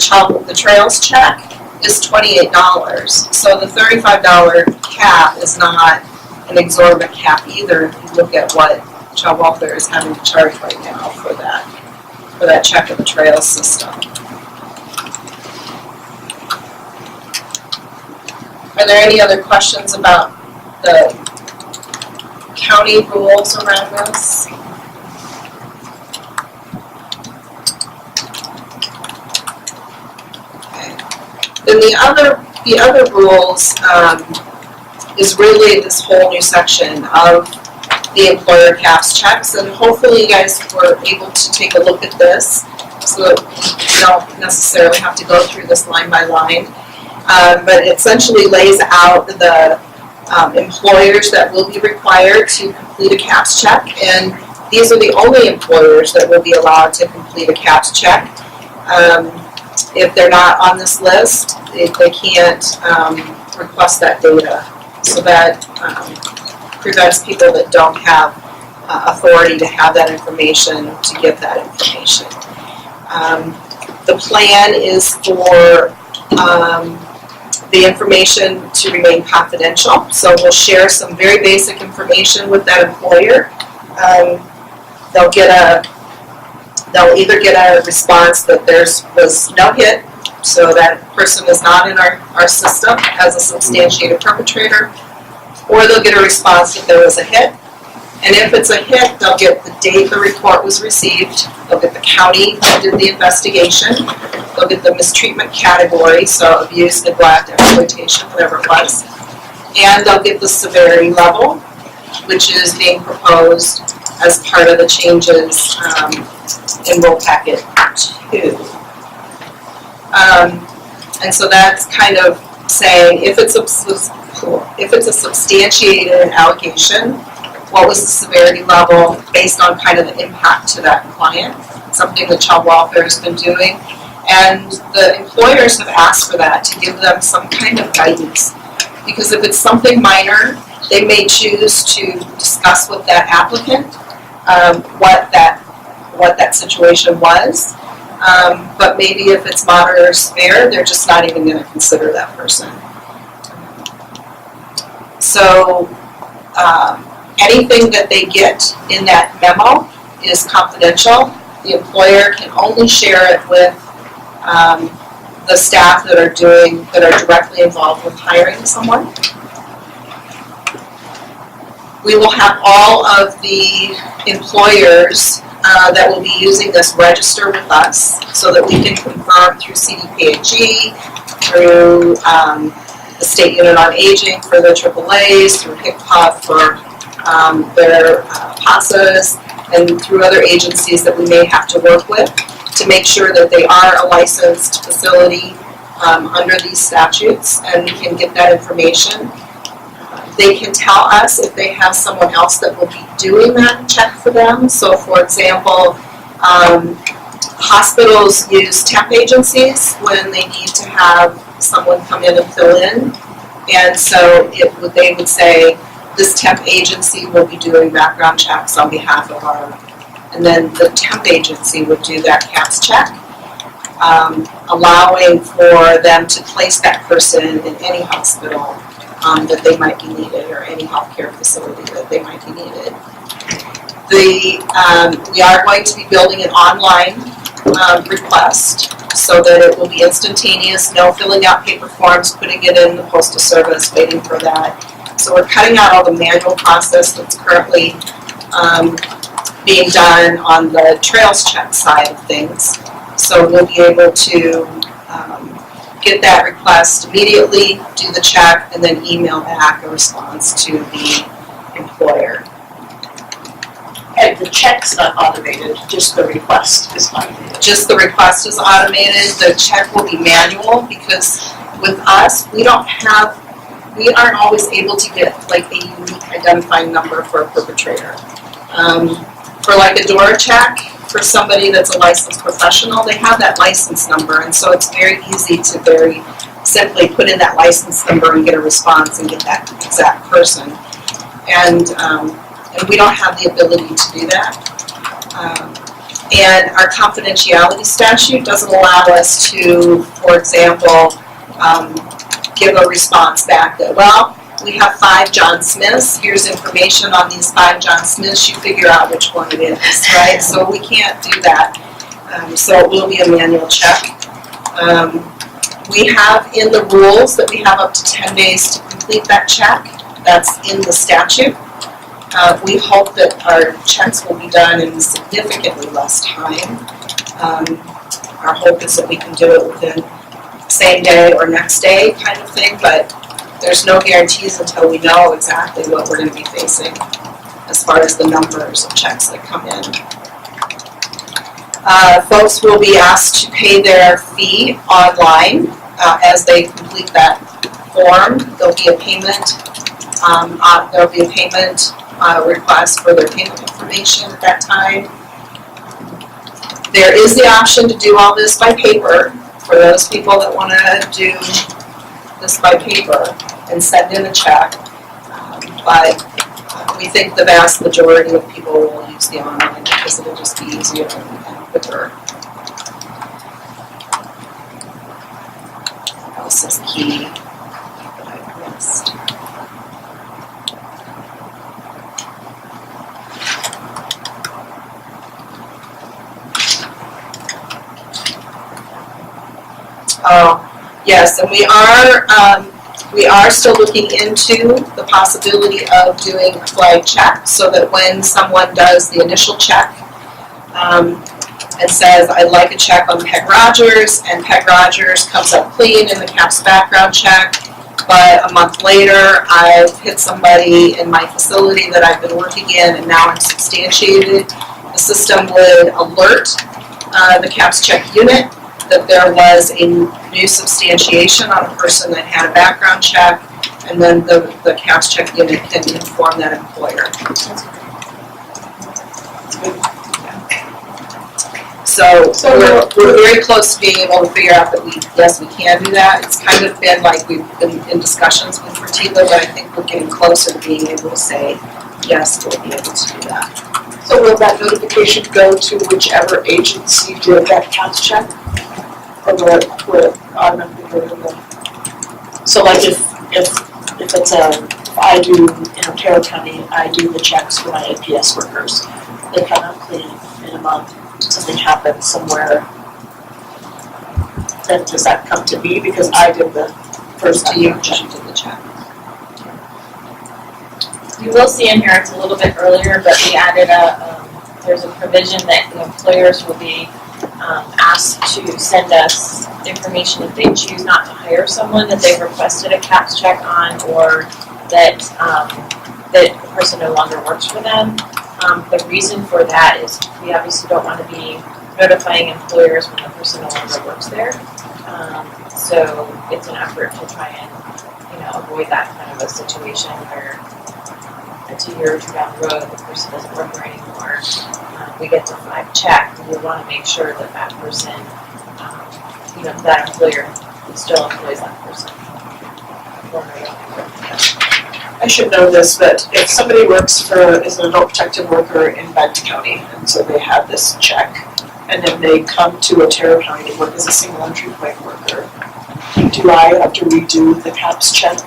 trails check is $28. So the $35 cap is not an exorbitant cap either. If you look at what child welfare is having to charge right now for that check of the trails system. Are there any other questions about the county rules around this? Then the other rules is really this whole new section of the employer caps checks, and hopefully you guys were able to take a look at this so that you don't necessarily have to go through this line by line. But it essentially lays out the employers that will be required to complete a caps check, and these are the only employers that will be allowed to complete a caps check. If they're not on this list, they can't request that data. So that prevents people that don't have authority to have that information to give that information. The plan is for the information to remain confidential. So we'll share some very basic information with that employer. They'll either get a response that there was no hit, so that person is not in our system as a substantiated perpetrator, or they'll get a response that there was a hit. And if it's a hit, they'll get the date the report was received, they'll get the county that did the investigation, they'll get the mistreatment category, so abuse, neglect, exploitation, whatever it was, and they'll get the severity level, which is being proposed as part of the changes in Rule Packet 2. And so that's kind of saying if it's a substantiated allegation, what was the severity level based on kind of the impact to that client, something that child welfare has been doing. And the employers have asked for that to give them some kind of guidance. Because if it's something minor, they may choose to discuss with that applicant what that situation was. But maybe if it's moderate or severe, they're just not even going to consider that person. So anything that they get in that memo is confidential. The employer can only share it with the staff that are directly involved with hiring someone. We will have all of the employers that will be using this register with us so that we can confirm through CDPHE, through the State Unit on Aging for the AAAs, through HICPA for their PASAs, and through other agencies that we may have to work with to make sure that they are a licensed facility under these statutes, and we can get that information. They can tell us if they have someone else that will be doing that check for them. So for example, hospitals use temp agencies when they need to have someone come in and fill in. And so they would say, this temp agency will be doing background checks on behalf of our, and then the temp agency would do that CAPS check, allowing for them to place that person in any hospital that they might be needed, or any healthcare facility that they might be needed. We are going to be building an online request so that it will be instantaneous, no filling out paper forms, putting it in the postal service, waiting for that. So we're cutting out all the manual process that's currently being done on the trails check side of things. So we'll be able to get that request immediately, do the check, and then email back a response to the employer. And the check's not automated, just the request is automated. Just the request is automated, the check will be manual, because with us, we aren't always able to get like a unique identifying number for a perpetrator. For like a DORA check, for somebody that's a licensed professional, they have that license number, and so it's very easy to very simply put in that license number and get a response and get that exact person. And we don't have the ability to do that. And our confidentiality statute doesn't allow us to, for example, give a response back that, well, we have 5 John Smiths, here's information on these 5 John Smiths, you figure out which one it is, right? So we can't do that. So it will be a manual check. We have in the rules that we have up to 10 days to complete that check. That's in the statute. We hope that our checks will be done in significantly less time. Our hope is that we can do it within same day or next day kind of thing, but there's no guarantees until we know exactly what we're going to be facing as far as the numbers of checks that come in. Folks will be asked to pay their fee online as they complete that form. There'll be a payment. There'll be a payment request for their payment information at that time. There is the option to do all this by paper for those people that want to do this by paper and send in a check. But we think the vast majority of people will use the online because it'll just be easier and quicker. What else is key that I missed? Oh, yes, and we are still looking into the possibility of doing a flag check so that when someone does the initial check and says, I'd like a check on Peg Rogers, and Peg Rogers comes up clean in the CAPS background check, but a month later I've hit somebody in my facility that I've been working in and now I'm substantiated, the system would alert the CAPS check unit that there was a new substantiation on a person that had a background check, and then the CAPS check unit can inform that employer. So we're very close to being able to figure out that we can do that. It's kind of been like we've been in discussions with Fertitta, but I think we're getting closer to being able to say, yes, we'll be able to do that. So will that notification go to whichever agency did that CAPS check? Or will it automatically go to the? So like if it's if I do in Ontario County, I do the checks for my APS workers, they come out clean in a month, something happens somewhere, then does that come to me because I did the first To you, check? you did the check. You will see in here, it's a little bit earlier, but we added there's a provision that the employers will be asked to send us information if they choose not to hire someone that they've requested a CAPS check on, or that the person no longer works for them. The reason for that is we obviously don't want to be notifying employers when the person no longer works there. So it's an effort to try and, avoid that kind of a situation where it's a year or two down the road, the person doesn't work there anymore. We get to flag check, and we want to make sure that that person, that employer still employs that person. I should know this, but if somebody works is an adult protective worker in Benton County, and so they have this check, and then they come to Otero County to work as a single entry point worker, do I have to redo the CAPS check?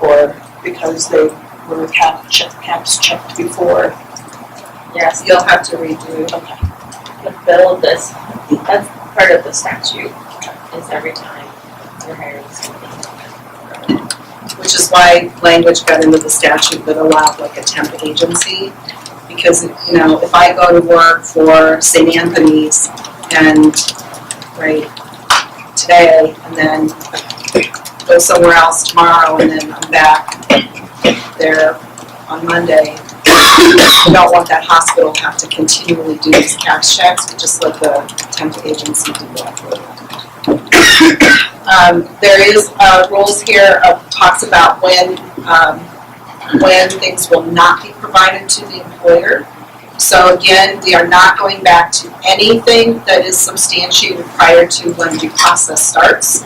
Or because they were CAPS checked before? Yes, you'll have to redo the bill of this. That's part of the statute, is every time you're hiring somebody. Which is why language got into the statute that allowed like a temp agency. Because, if I go to work for St. Anthony's and, today, and then go somewhere else tomorrow, and then I'm back there on Monday, I don't want that hospital to have to continually do these CAPS checks, but just let the temp agency do that for them. There is rules here talks about when things will not be provided to the employer. So again, we are not going back to anything that is substantiated prior to when due process starts.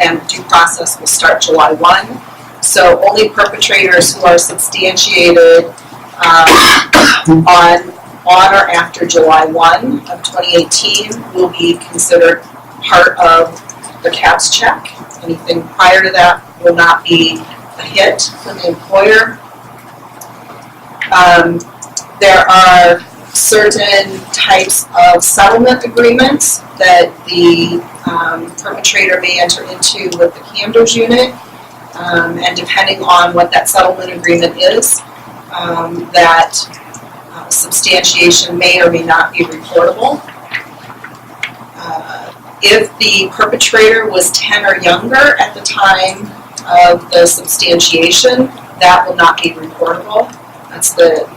And due process will start July 1. So only perpetrators who are substantiated on or after July 1 of 2018 will be considered part of the CAPS check. Anything prior to that will not be a hit for the employer. There are certain types of settlement agreements that the perpetrator may enter into with the Camden's unit, and depending on what that settlement agreement is, that substantiation may or may not be reportable. If the perpetrator was 10 or younger at the time of the substantiation, that will not be reportable. That's the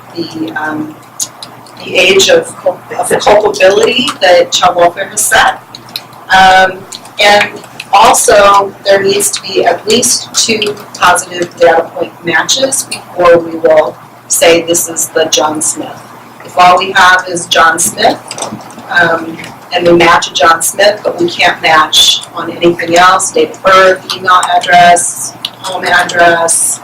age of culpability that child welfare has set. And also, there needs to be at least 2 positive data point matches before we will say this is the John Smith. If all we have is John Smith, and we match a John Smith, but we can't match on anything else, date of birth, email address, home address,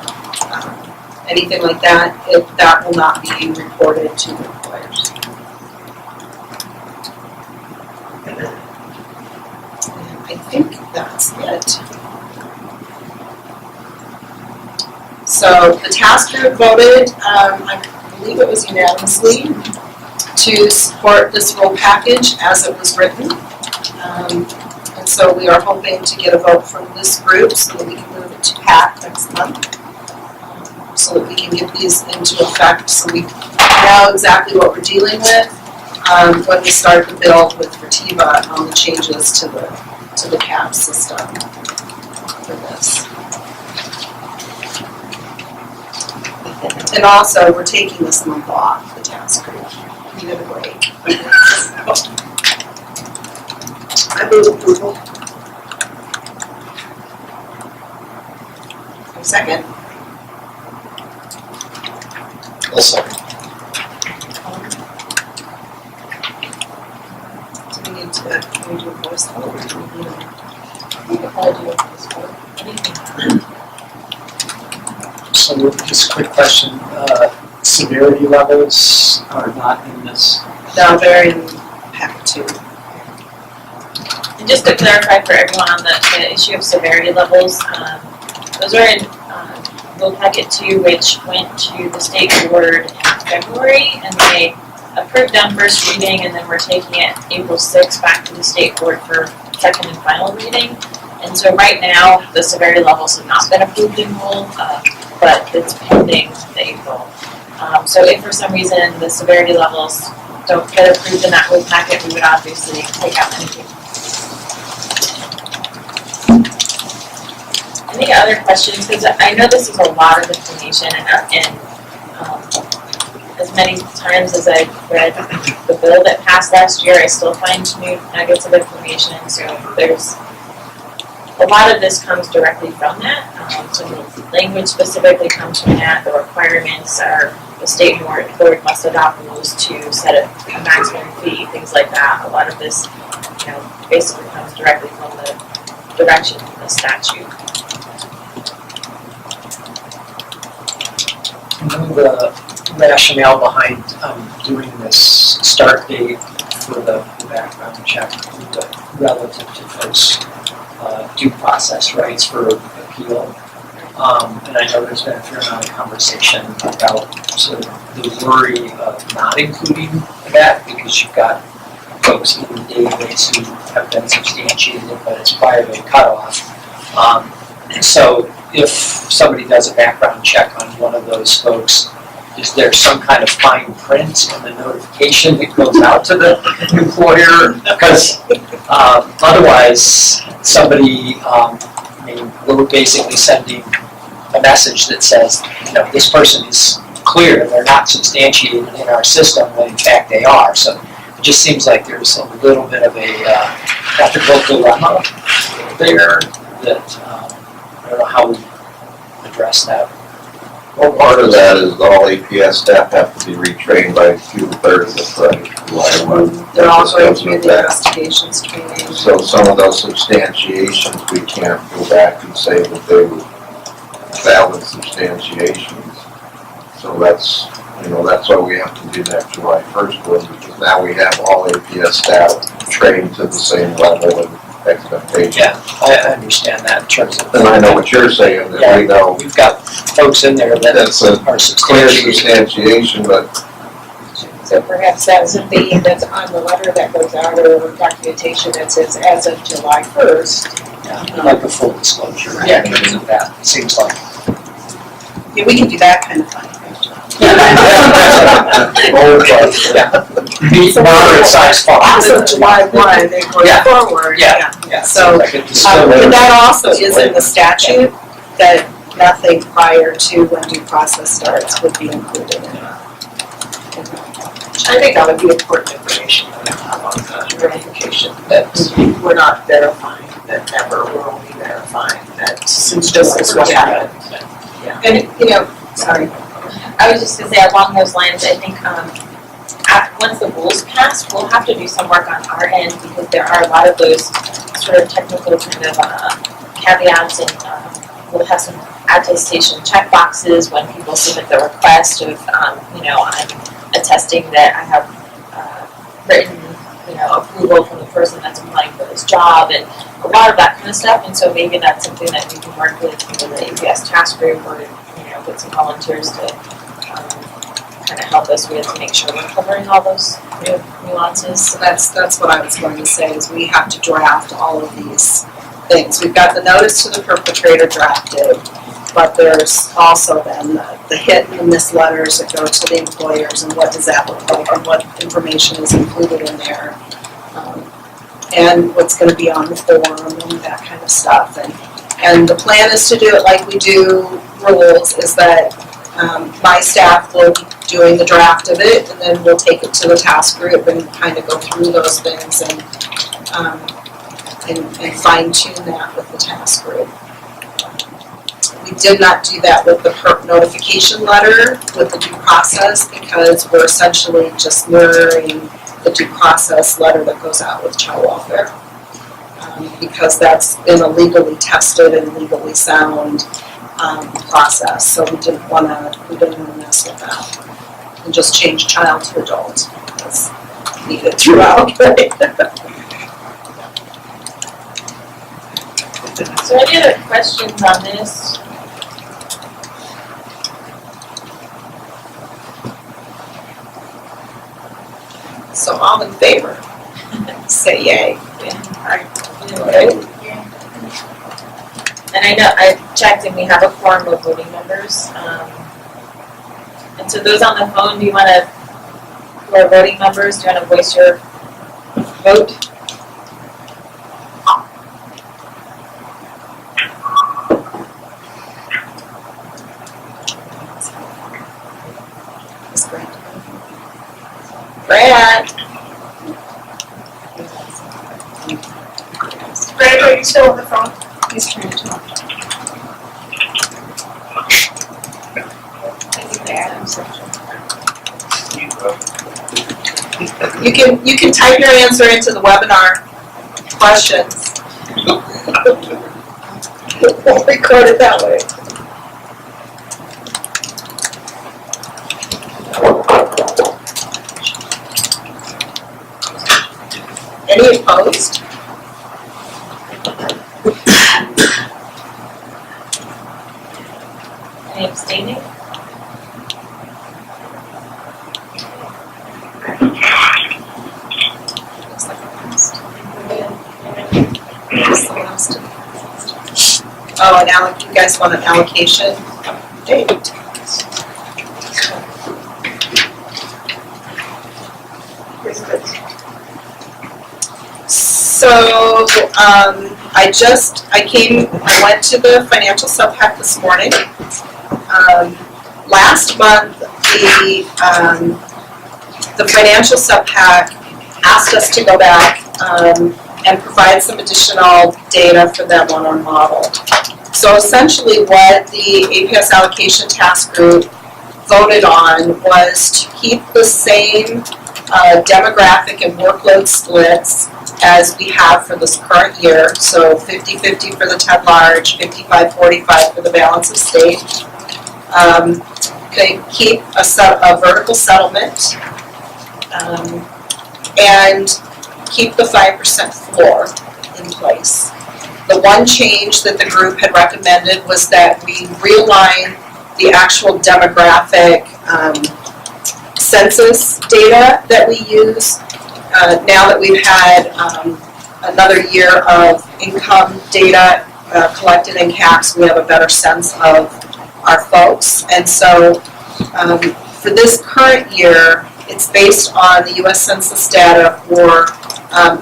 anything like that, that will not be reported to the employers. And I think that's it. So the task group voted, I believe it was unanimously, to support this rule package as it was written. And so we are hoping to get a vote from this group so that we can move it to PAC next month. So that we can get these into effect, so we know exactly what we're dealing with when we start the bill with Fertiva on the changes to the CAP system for this. And also, we're taking this month off, the task group. We need a break. I move approval. Second? I'll second. Do we need to, can we do a voice vote, or do we need a? We can probably do a voice vote. So just a quick question, severity levels are not in this? No, they're in PAC 2. And just to clarify for everyone on the issue of severity levels, those are in Bill Packet 2, which went to the state board in February, and they approved on first reading, and then we're taking it April 6th back to the state board for second and final reading. And so right now, the severity levels have not been approved in rule. but it's pending the April. So if for some reason the severity levels don't get approved in that whole packet, we would obviously take out anything. Any other questions? Because I know this is a lot of information, and as many times as I've read the bill that passed last year, I still find new nuggets of information. So there's a lot of this comes directly from that. So the language specifically comes from that. The requirements are the state board must adopt rules to set a maximum fee, things like that. A lot of this, basically comes directly from the direction from the statute. The rationale behind doing this start date for the background check relative to folks' due process rights for appeal. And I know there's been a fair amount of conversation about sort of the worry of not including that because you've got folks in the database who have been substantiated, but it's prior to the cutoff. So if somebody does a background check on one of those folks, is there some kind of fine print in the notification that goes out to the employer? Because otherwise, somebody, we're basically sending a message that says, this person is clear, they're not substantiated in our system, when in fact they are. So it just seems like there's a little bit of a ethical dilemma there that I don't know how we address that. Well, part of that is all APS staff have to be retrained by 2/3 of July 1. They're all going through the investigations training. So some of those substantiations, we can't go back and say that they were valid substantiations. So that's why we have to do that July 1st one, because now we have all APS staff trained to the same level of expectation. Yeah, I understand that in terms of. And I know what you're saying, that we know We've got folks in there that that's a are clear substantiated. substantiation, but So perhaps that's a theme that's on the letter that goes out, or documentation that says as of July 1st. Like a full disclosure, right? Yeah. Because of that, it seems like. Yeah, we can do that kind of thing. Moderate sized font. As of July 1, they go Yeah. forward. Yeah. So, Like a distillery. but that also is in the statute, that nothing prior to when due process starts would be included in it. I think that would be important information to have on the verification, that we're not verifying that ever, we're only verifying that since this is what happened. And, sorry, I was just gonna say along those lines, I think, once the rules pass, we'll have to do some work on our end, because there are a lot of those sort of technical kind of caveats, and we'll have some attestation check boxes when people submit the request of, I'm attesting that I have written, approval from the person that's applying for this job, and a lot of that kind of stuff. And so maybe that's something that we can work with the APS task group, or get some volunteers to kind of help us with, to make sure we're covering all those nuances. So that's what I was going to say, is we have to draft all of these things. We've got the notice to the perpetrator drafted, but there's also then the hit and the miss letters that go to the employers, and what does that look like, and what information is included in there, and what's going to be on the form, and that kind of stuff. And the plan is to do it like we do rules, is that my staff will be doing the draft of it, and then we'll take it to the task group and kind of go through those things and fine tune that with the task group. We did not do that with the PERP notification letter with the due process, because we're essentially just mirroring the due process letter that goes out with child welfare. Because that's been a legally tested and legally sound process, so we didn't want to mess with that. And just change child to adult, that's needed throughout, right? So any other questions on this? So all in favor, say yay. Yeah. Okay. And I know, I checked and we have a quorum of voting members. And so those on the phone, do you wanna, who are voting members, do you wanna voice your vote? Brad? Greg, are you still on the phone? He's trying to talk. You can type your answer into the webinar questions. We'll record it that way. Any opposed? Any abstaining? Looks like it passed. Oh, and you guys want an allocation date? So, I went to the financial SubPAC this morning. Last month, the financial SubPAC asked us to go back, and provide some additional data for them on our model. So essentially what the APS allocation task group voted on was to keep the same demographic and workload splits as we have for this current year, so 50-50 for the 10 large, 55-45 for the balance of state. Keep a vertical settlement, and keep the 5% floor in place. The one change that the group had recommended was that we realign the actual demographic census data that we use. Now that we've had another year of income data collected in CAPS, we have a better sense of our folks. And so for this current year, it's based on the US Census data for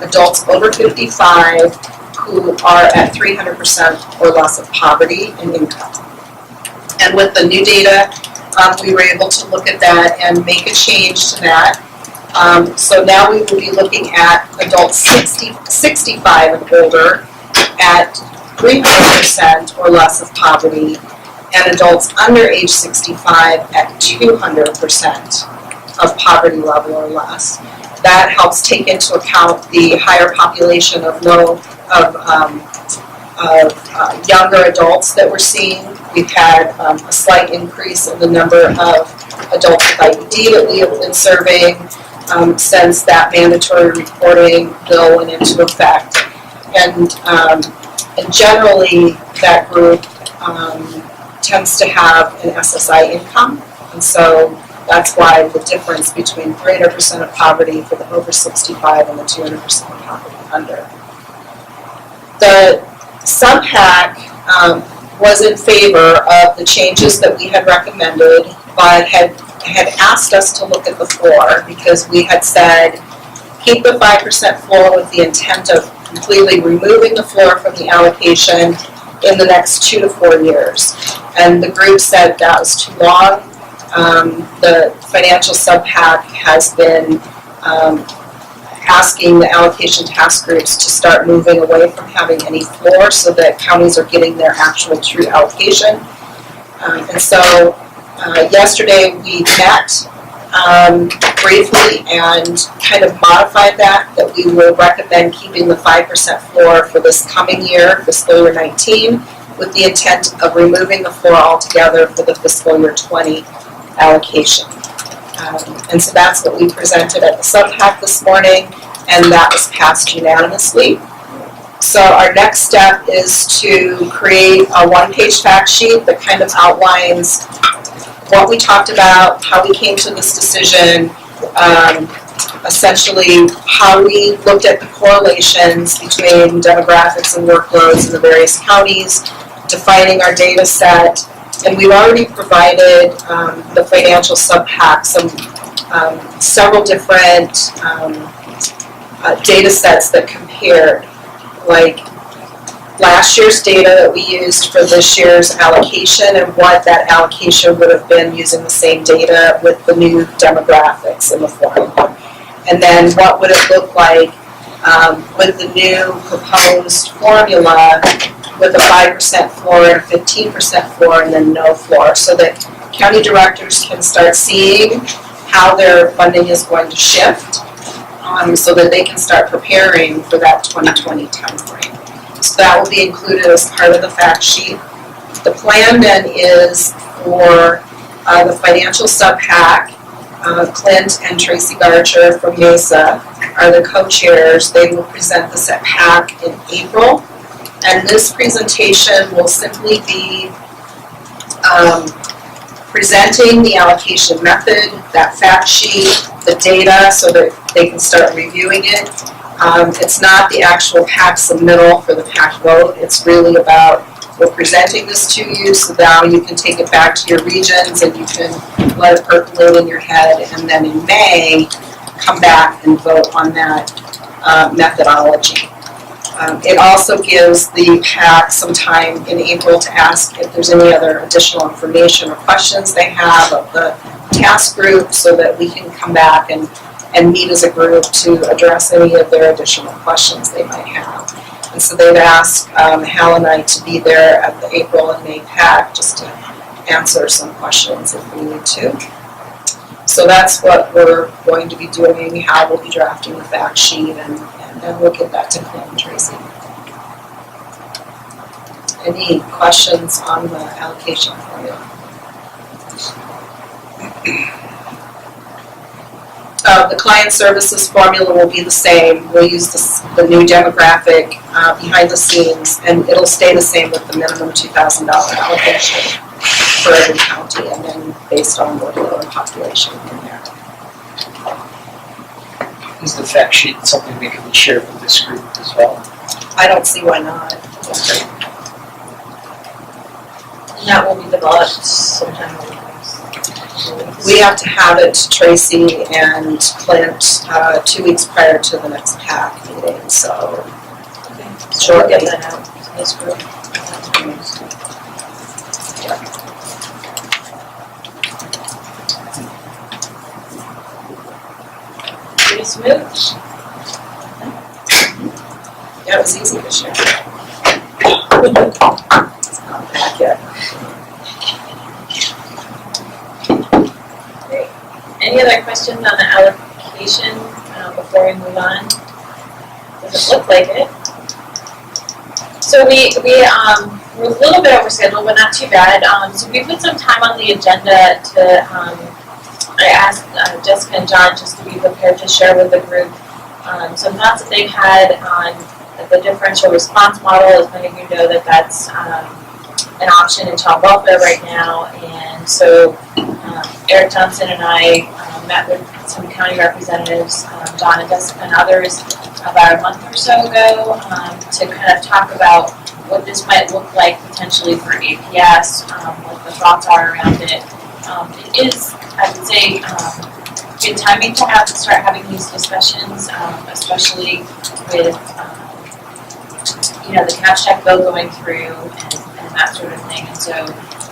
adults over 55 who are at 300% or less of poverty in income. And with the new data, we were able to look at that and make a change to that. So now we will be looking at adults 65 and older at 300% or less of poverty, and adults under age 65 at 200% of poverty level or less. That helps take into account the higher population of younger adults that we're seeing. We've had a slight increase in the number of adults with IBD that we have been serving since that mandatory reporting bill went into effect. And generally, that group tends to have an SSI income, and so that's why the difference between 300% of poverty for the over 65 and the 200% of poverty under. The SubPAC was in favor of the changes that we had recommended, but had asked us to look at the floor because we had said keep the 5% floor with the intent of completely removing the floor from the allocation in the next 2 to 4 years. And the group said that was too long. The financial SubPAC has been asking the allocation task groups to start moving away from having any floor so that counties are getting their actual true allocation. And so yesterday we met briefly and kind of modified that we will recommend keeping the 5% floor for this coming year, fiscal year 19, with the intent of removing the floor altogether for the fiscal year 20 allocation. And so that's what we presented at the SubPAC this morning, and that was passed unanimously. So our next step is to create a one-page fact sheet that kind of outlines what we talked about, how we came to this decision, essentially how we looked at the correlations between demographics and workloads in the various counties, defining our data set, and we've already provided the financial SubPAC several different data sets that compared, like last year's data that we used for this year's allocation and what that allocation would have been using the same data with the new demographics in the formula. And then what would it look like with the new proposed formula with a 5% floor and a 15% floor and then no floor, so that county directors can start seeing how their funding is going to shift, so that they can start preparing for that 2020 timeframe. So that will be included as part of the fact sheet. The plan then is for the financial SubPAC, Clint and Tracy Garcher from MESA are the co-chairs. They will present this at PAC in April. And this presentation will simply be presenting the allocation method, that fact sheet, the data, so that they can start reviewing it. It's not the actual PAC submittal for the PAC vote. It's really about, we're presenting this to you, so now you can take it back to your regions and you can let it percolate in your head, and then in May, come back and vote on that methodology. It also gives the PAC some time in April to ask if there's any other additional information or questions they have of the task group, so that we can come back and meet as a group to address any of their additional questions they might have. And so they've asked Hal and I to be there at the April and May PAC just to answer some questions if we need to. So that's what we're going to be doing. Hal will be drafting the fact sheet, and then we'll get that to Clint and Tracy. Any questions on the allocation formula? The client services formula will be the same. We'll use the new demographic behind the scenes, and it'll stay the same with the minimum $2,000 allocation for every county, and then based on workload and population in there. Is the fact sheet something we can share with this group as well? I don't see why not. And that will be developed sometime over the next. We have to have it to Tracy and Clint 2 weeks prior to the next PAC meeting, so So we'll get that out to this group. Pretty smooth. yeah, it was easy this year. It's not back yet. Great. Any other questions on the allocation before we move on? Doesn't look like it. So we're a little bit over schedule, but not too bad. So we put some time on the agenda to, I asked Jessica and John just to be prepared to share with the group some thoughts that they've had on the differential response model. As many of you know, that's an option in child welfare right now. And so Eric Johnson and I met with some county representatives, John and Jessica and others, about a month or so ago to kind of talk about what this might look like potentially for APS, what the thoughts are around it. It is, I would say, good timing to start having these discussions, especially with the cash check bill going through and that sort of thing. And so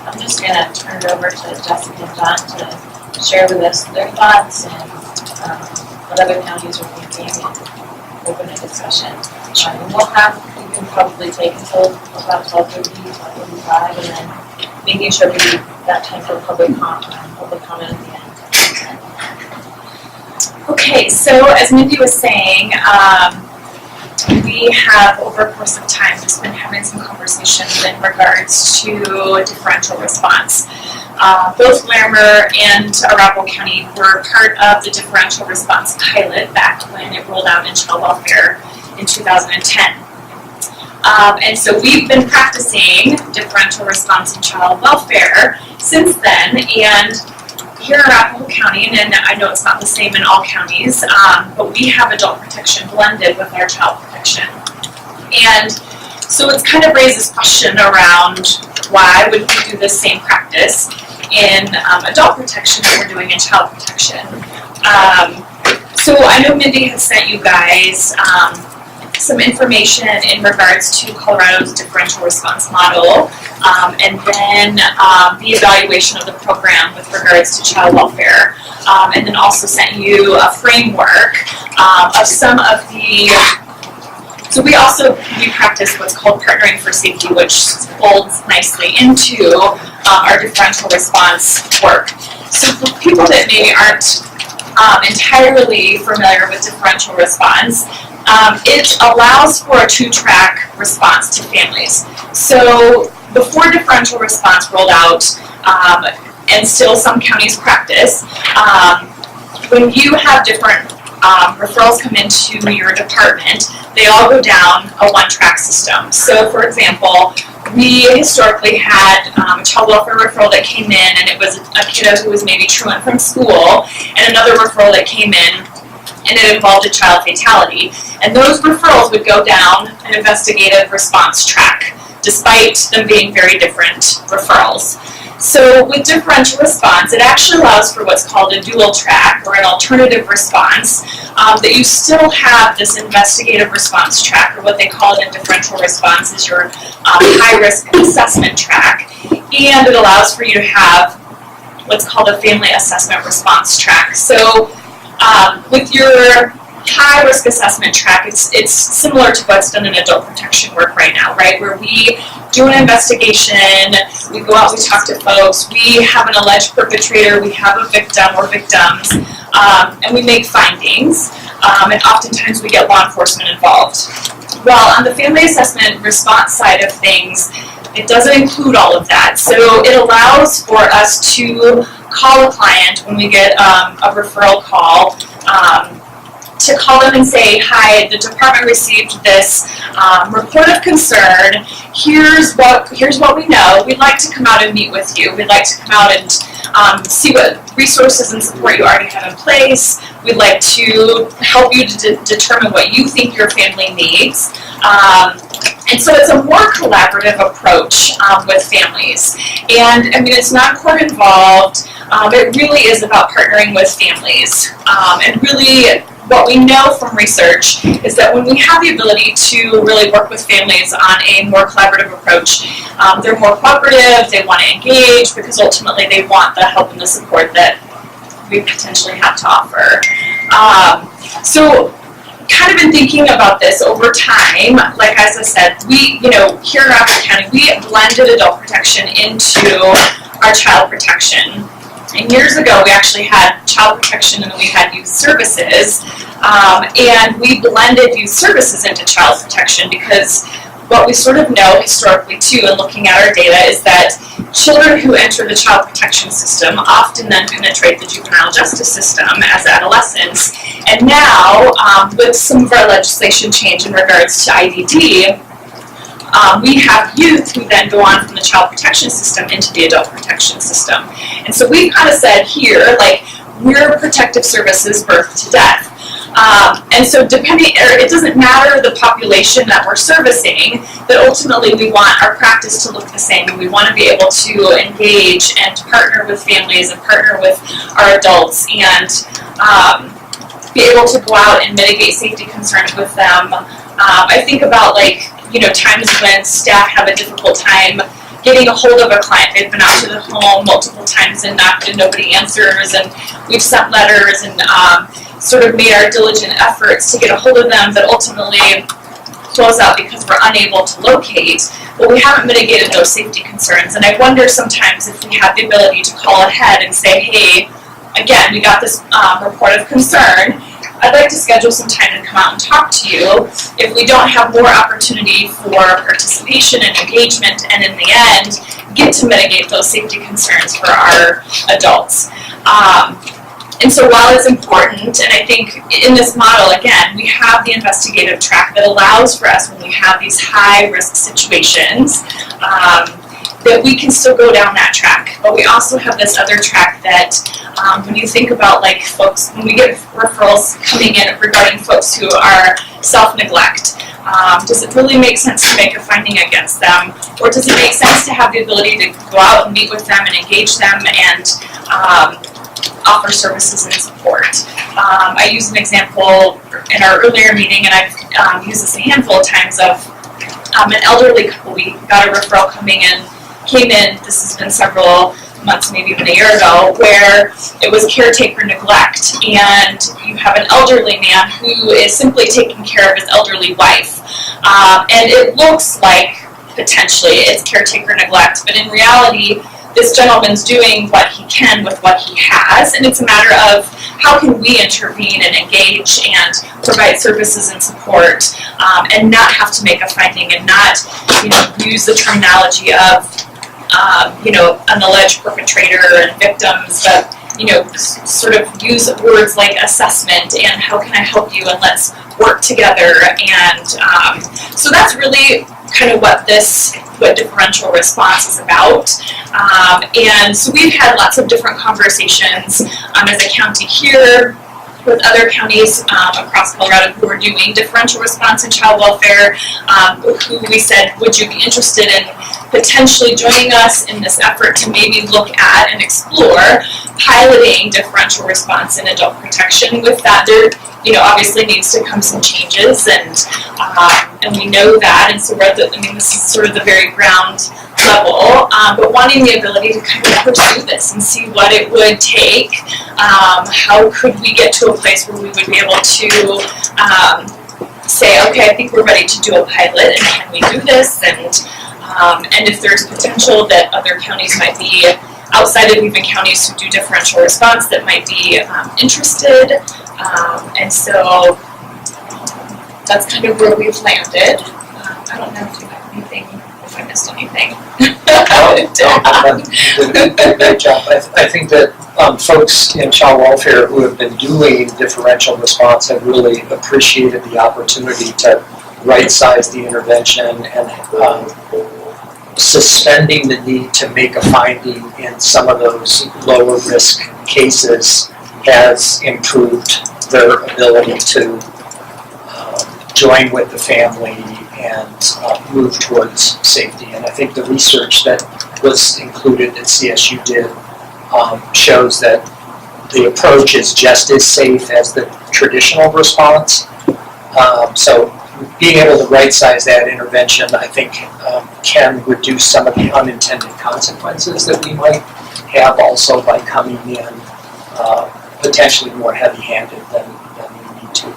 I'm just going to turn it over to Jessica and John to share with us their thoughts and what other counties are thinking and open a discussion. We can probably take until about 12:30, 12:45, and then making sure we leave that time for public comment at the end. Okay, so as Mindy was saying, we have, over a course of time, just been having some conversations in regards to differential response. Both Larimer and Arapahoe County were part of the differential response pilot back when it rolled out in child welfare in 2010. And so we've been practicing differential response in child welfare since then, and here in Arapahoe County, and I know it's not the same in all counties, but we have adult protection blended with our child protection. And So it kind of raises question around why would we do this same practice in adult protection that we're doing in child protection. So I know Mindy has sent you guys some information in regards to Colorado's differential response model, and then the evaluation of the program with regards to child welfare, and then also sent you a framework of some of the. So we practice what's called partnering for safety, which folds nicely into our differential response work. So for people that maybe aren't entirely familiar with differential response, it allows for a two-track response to families. So before differential response rolled out, and still some counties practice, when you have different referrals come into your department, they all go down a one-track system. So for example, we historically had a child welfare referral that came in, and it was a kiddo who was maybe truant from school, and another referral that came in, and it involved a child fatality. And those referrals would go down an investigative response track, despite them being very different referrals. So with differential response, it actually allows for what's called a dual track, or an alternative response, that you still have this investigative response track, or what they call it in differential response is your high-risk assessment track, and it allows for you to have what's called a family assessment response track. So with your high-risk assessment track, it's similar to what's done in adult protection work right now, right? Where we do an investigation, we go out, we talk to folks, we have an alleged perpetrator, we have a victim or victims, and we make findings, and oftentimes we get law enforcement involved. Well, on the family assessment response side of things, it doesn't include all of that. So it allows for us to call a client when we get a referral call, to call them and say, hi, the department received this report of concern. Here's what we know. We'd like to come out and meet with you. We'd like to come out and see what resources and support you already have in place. We'd like to help you to determine what you think your family needs. And so it's a more collaborative approach with families. And I mean, it's not court involved. It really is about partnering with families. And really, what we know from research is that when we have the ability to really work with families on a more collaborative approach, they're more cooperative, they want to engage, because ultimately they want the help and the support that we potentially have to offer. So kind of been thinking about this over time. Like as I said, we, here in Rapid County, we blended adult protection into our child protection. And years ago, we actually had child protection and then we had youth services. And we blended youth services into child protection because what we sort of know historically too, and looking at our data, is that children who enter the child protection system often then penetrate the juvenile justice system as adolescents. And now, with some of our legislation change in regards to IDD, we have youth who then go on from the child protection system into the adult protection system. And so we kind of said here, like, we're protective services birth to death. And so it doesn't matter the population that we're servicing, that ultimately we want our practice to look the same, and we want to be able to engage and partner with families and partner with our adults and be able to go out and mitigate safety concerns with them. I think about times when staff have a difficult time getting a hold of a client. They've been out to the home multiple times and knocked and nobody answers, and we've sent letters and sort of made our diligent efforts to get a hold of them that ultimately close out because we're unable to locate, but we haven't mitigated those safety concerns. And I wonder sometimes if we have the ability to call ahead and say, hey, again, we got this report of concern. I'd like to schedule some time to come out and talk to you. If we don't have more opportunity for participation and engagement, and in the end, get to mitigate those safety concerns for our adults. And so while it's important, and I think in this model, again, we have the investigative track that allows for us when we have these high-risk situations, that we can still go down that track. But we also have this other track that when you think about like folks, when we get referrals coming in regarding folks who are self-neglect, does it really make sense to make a finding against them? Or does it make sense to have the ability to go out and meet with them and engage them and offer services and support? I used an example in our earlier meeting, and I've used this a handful of times, of an elderly couple. We got a referral came in, this has been several months, maybe even a year ago, where it was caretaker neglect, and you have an elderly man who is simply taking care of his elderly wife. And it looks like potentially it's caretaker neglect, but in reality, this gentleman's doing what he can with what he has, and it's a matter of how can we intervene and engage and provide services and support, and not have to make a finding and not, use the terminology of, an alleged perpetrator and victims, but, sort of use words like assessment and how can I help you and let's work together. And so that's really kind of what differential response is about. And so we've had lots of different conversations as a county here with other counties across Colorado who are doing differential response in child welfare, who we said, would you be interested in potentially joining us in this effort to maybe look at and explore piloting differential response in adult protection? With that, there obviously needs to come some changes, and we know that, and so this is sort of the very ground level, but wanting the ability to kind of pursue this and see what it would take. How could we get to a place where we would be able to say, okay, I think we're ready to do a pilot, and can we do this? And if there's potential that other counties might be outside of even counties who do differential response that might be interested. And so that's kind of where we've landed. I don't know if you have anything, if I missed anything. Great job. I think that folks in child welfare who have been doing differential response have really appreciated the opportunity to right-size the intervention and suspending the need to make a finding in some of those lower risk cases has improved their ability to join with the family and move towards safety. And I think the research that was included that CSU did shows that the approach is just as safe as the traditional response. So being able to right-size that intervention, I think, can reduce some of the unintended consequences that we might have also by coming in potentially more heavy-handed than we need to.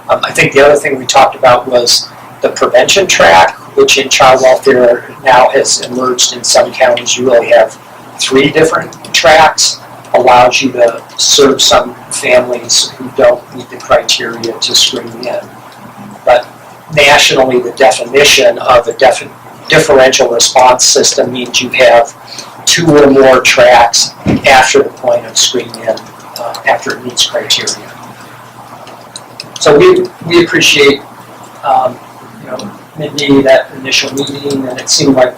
I think the other thing we talked about was the prevention track, which in child welfare now has emerged in some counties. You really have 3 different tracks, allows you to serve some families who don't meet the criteria to screen in. But nationally, the definition of a differential response system means you have 2 or more tracks after the point of screening in, after it meets criteria. So we appreciate, Mindy, that initial meeting, and it seemed like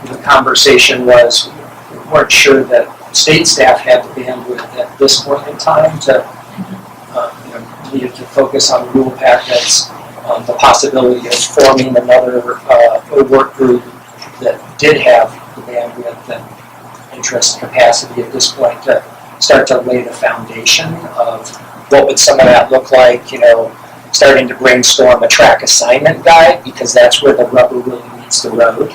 the conversation was, we weren't sure that state staff had the bandwidth at this point in time to, needed to focus on rule packets, the possibility of forming another work group that did have the bandwidth and interest capacity at this point to start to lay the foundation of what would some of that look like, starting to brainstorm a track assignment guide, because that's where the rubber really meets the road.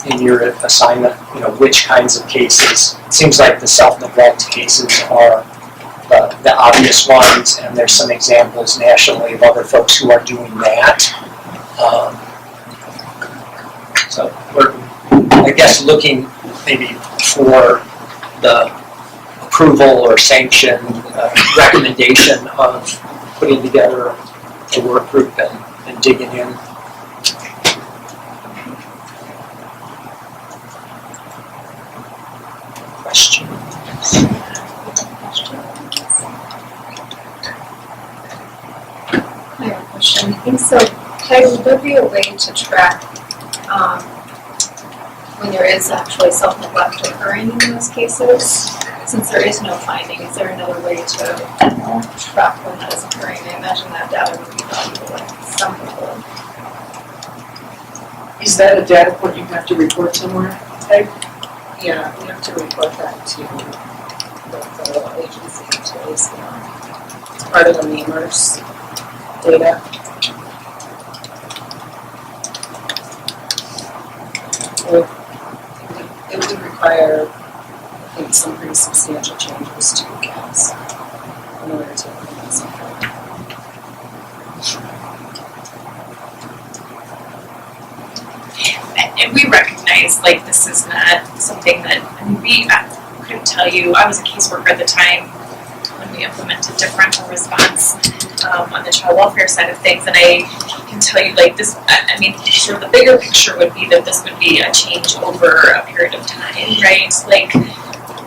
In your assignment, which kinds of cases, it seems like the self-neglect cases are the obvious ones, and there's some examples nationally of other folks who are doing that. So we're, I guess, looking maybe for the approval or sanction, recommendation of putting together a work group and digging in. Questions? I have a question. And so, Heidi, would there be a way to track when there is actually self-neglect occurring in those cases, since there is no finding, is there another way to track when that is occurring? I imagine that data would be valuable at some level. Is that a data point you have to report somewhere? Yeah, we have to report that to the federal agency, to ACR. It's part of the NAMERS data. It would require, I think, some pretty substantial changes to accounts in order to implement something. And we recognize, like, this is not something that, I mean, I couldn't tell you, I was a caseworker at the time when we implemented differential response on the child welfare side of things, and I can tell you, like, this, I mean, sort of the bigger picture would be that this would be a change over a period of time, right? Like,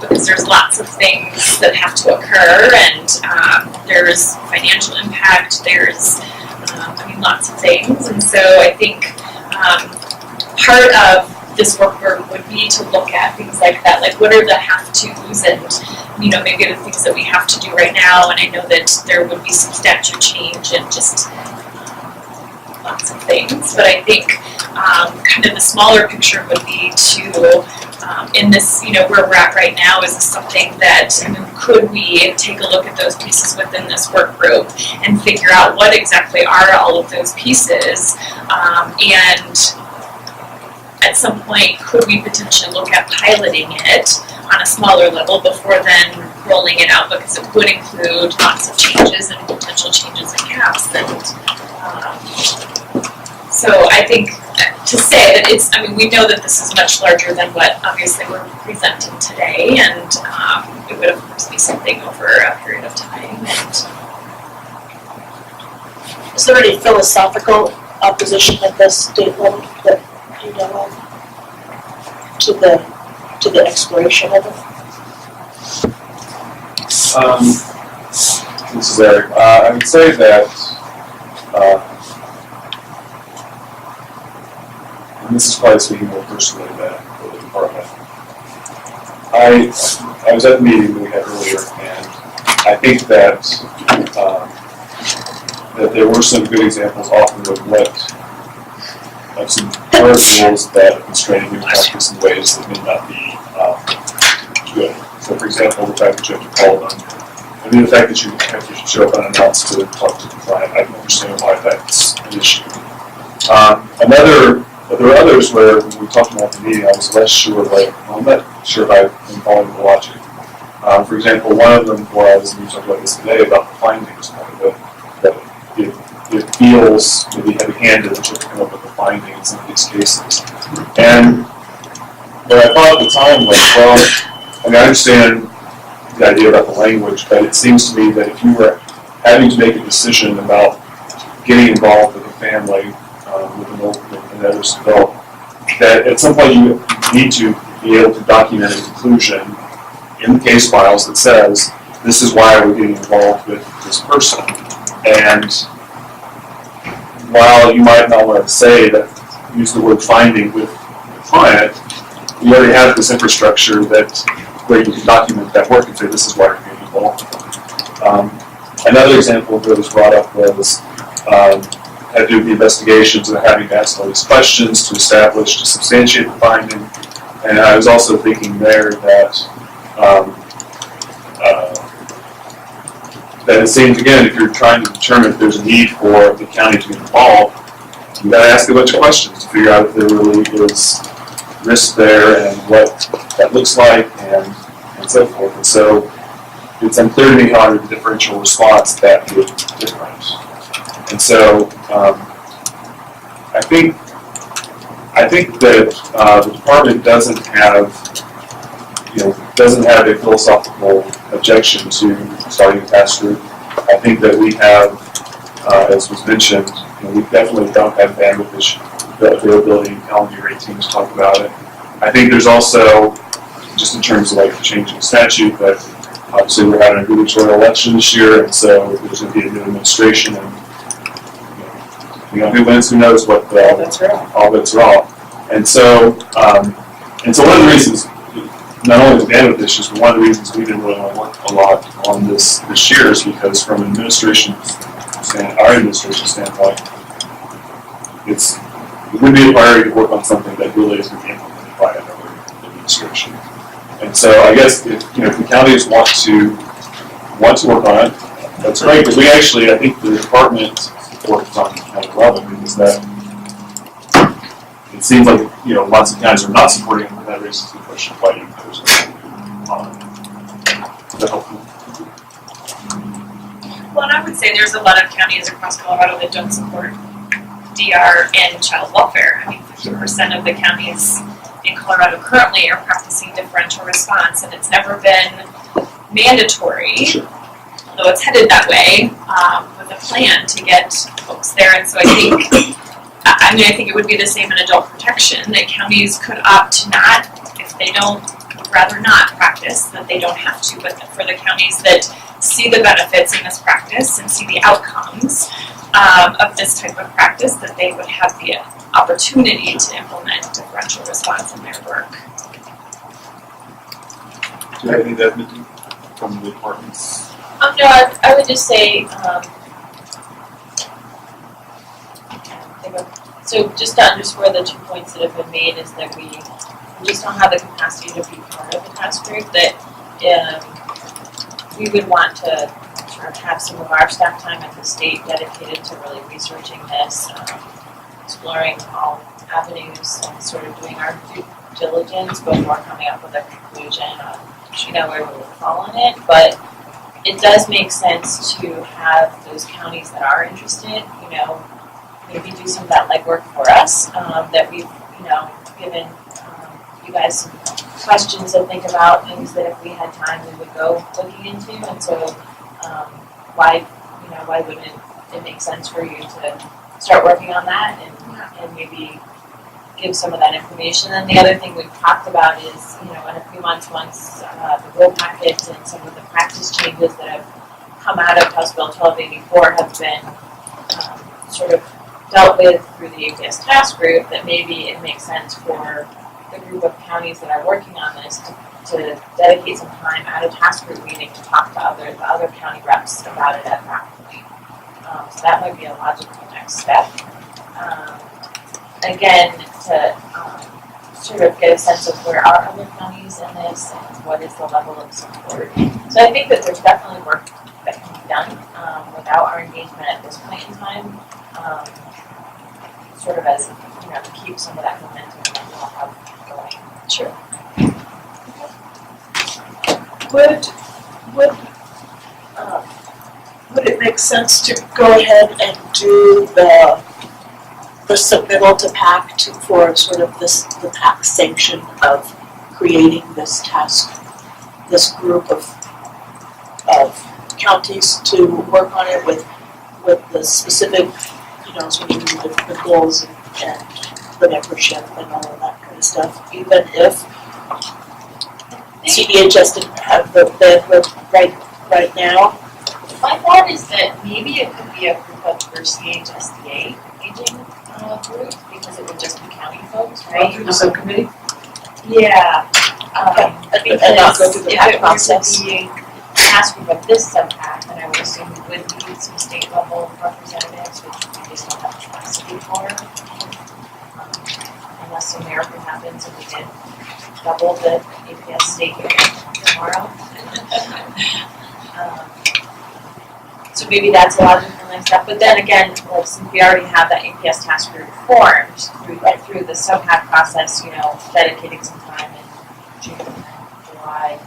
because there's lots of things that have to occur, and there's financial impact, there's, I mean, lots of things, and so I think part of this work group would be to look at things like that, like what are the have-tos and, you know, maybe the things that we have to do right now, and I know that there would be substantial change and just lots of things, but I think kind of the smaller picture would be to, in this, you know, where we're at right now, is this something that, I mean, could we take a look at those pieces within this work group and figure out what exactly are all of those pieces, and at some point, could we potentially look at piloting it on a smaller level before then rolling it out, because it would include lots of changes and potential changes in caps. And so I think to say that it's, I mean, we know that this is much larger than what obviously we're presenting today, and it would of course be something over a period of time. And is there any philosophical opposition at the state level that you know of to the exploration of it? This is Eric. I would say that, and this is probably speaking more personally than for the department. I was at the meeting that we had earlier, and I think that that there were some good examples offered of some hard rules that are constraining your practice in ways that may not be good. So, for example, the fact that you have to call them, I mean, the fact that you have to show up unannounced to talk to the client, I can understand why that's an issue. There were others where when we talked about the meeting, I was less sure, like, well, I'm not sure if I've been following the logic. For example, one of them was, and we talked about this today, about the findings part of it, that it feels maybe heavy-handed that you have to come up with the findings in these cases. And what I thought at the time was, well, I mean, I understand the idea about the language, but it seems to me that if you were having to make a decision about getting involved with a family, with another adult, that at some point you need to be able to document a conclusion in the case files that says, this is why we're getting involved with this person. And while you might not want to say that, use the word finding with the client, you already have this infrastructure where you can document that work and say, this is why you're getting involved. Another example that was brought up was had to do with the investigations and having to ask all these questions to substantiate the finding. And I was also thinking there that that it seems, again, if you're trying to determine if there's a need for the county to be involved, you got to ask a bunch of questions to figure out if there really is risk there and what that looks like and so forth. And so it's unclear to me how under the differential response that would be different. And so I think that the department doesn't have a philosophical objection to starting a task group. I think that we have, as was mentioned, we definitely don't have bandwidth issue, the availability in calendar year 18 to talk about it. I think there's also, just in terms of like changing statute, that obviously we're having a gubernatorial election this year, and so there's going to be a new administration, and who wins, who knows what all bets are off. And so And so one of the reasons, not only the bandwidth issues, but one of the reasons we didn't really work a lot on this year is because from our administration standpoint, it would be a priority to work on something that really isn't implemented by another administration. And so I guess if the counties want to work on it, that's great, because we actually, I think the department works on county level, because that it seems like lots of counties are not supporting it, and that raises the question of why you oppose it. Is that helpful? Well, and I would say there's a lot of counties across Colorado that don't support DR and child welfare. I mean, 50% of the counties in Colorado currently are practicing differential response, and it's never been mandatory, although it's headed that way, with a plan to get folks there. And so I think it would be the same in adult protection, that counties could opt to not, if they would rather not practice, that they don't have to, but for the counties that see the benefits in this practice and see the outcomes of this type of practice, that they would have the opportunity to implement differential response in their work. Do you have any that from the departments? No, I would just say, so just to underscore the 2 points that have been made is that we just don't have the capacity to be part of the task group, that we would want to sort of have some of our staff time at the state dedicated to really researching this, exploring all avenues and sort of doing our due diligence before coming up with a conclusion on where we would fall on it. But it does make sense to have those counties that are interested, maybe do some of that legwork for us, that we've, given you guys some questions to think about, things that if we had time we would go looking into. And so why wouldn't it make sense for you to start working on that and maybe give some of that information. And the other thing we've talked about is, in a few months, once the rule packets and some of the practice changes that have come out of House Bill 1284 have been sort of dealt with through the APS task group, that maybe it makes sense for the group of counties that are working on this to dedicate some time at a task group meeting to talk to the other county reps about it at that point. So that might be a logical next step. Again, to sort of get a sense of where are other counties in this and what is the level of support. So I think that there's definitely work that can be done without our engagement at this point in time, sort of as, to keep some of that momentum that we'll have going. Sure. Would it make sense to go ahead and do the submittal to PAC for sort of the PAC sanction of creating this group of counties to work on it with the specific, sort of the goals and the membership and all of that kind of stuff, even if CDHS didn't have the bandwidth right now? My thought is that maybe it could be a group of first CHSDA aging group, because it would just be county folks, right? Through the subcommittee? Yeah. And not go through the PAC process. Because if we were being tasked group of this subPAC, then I would assume we would need some state level representatives, which we just don't have capacity for. Unless a miracle happens and we did double the APS state hearing tomorrow. So maybe that's a logical next step. But then again, since we already have that APS task group formed through the subPAC process, dedicating some time in June and July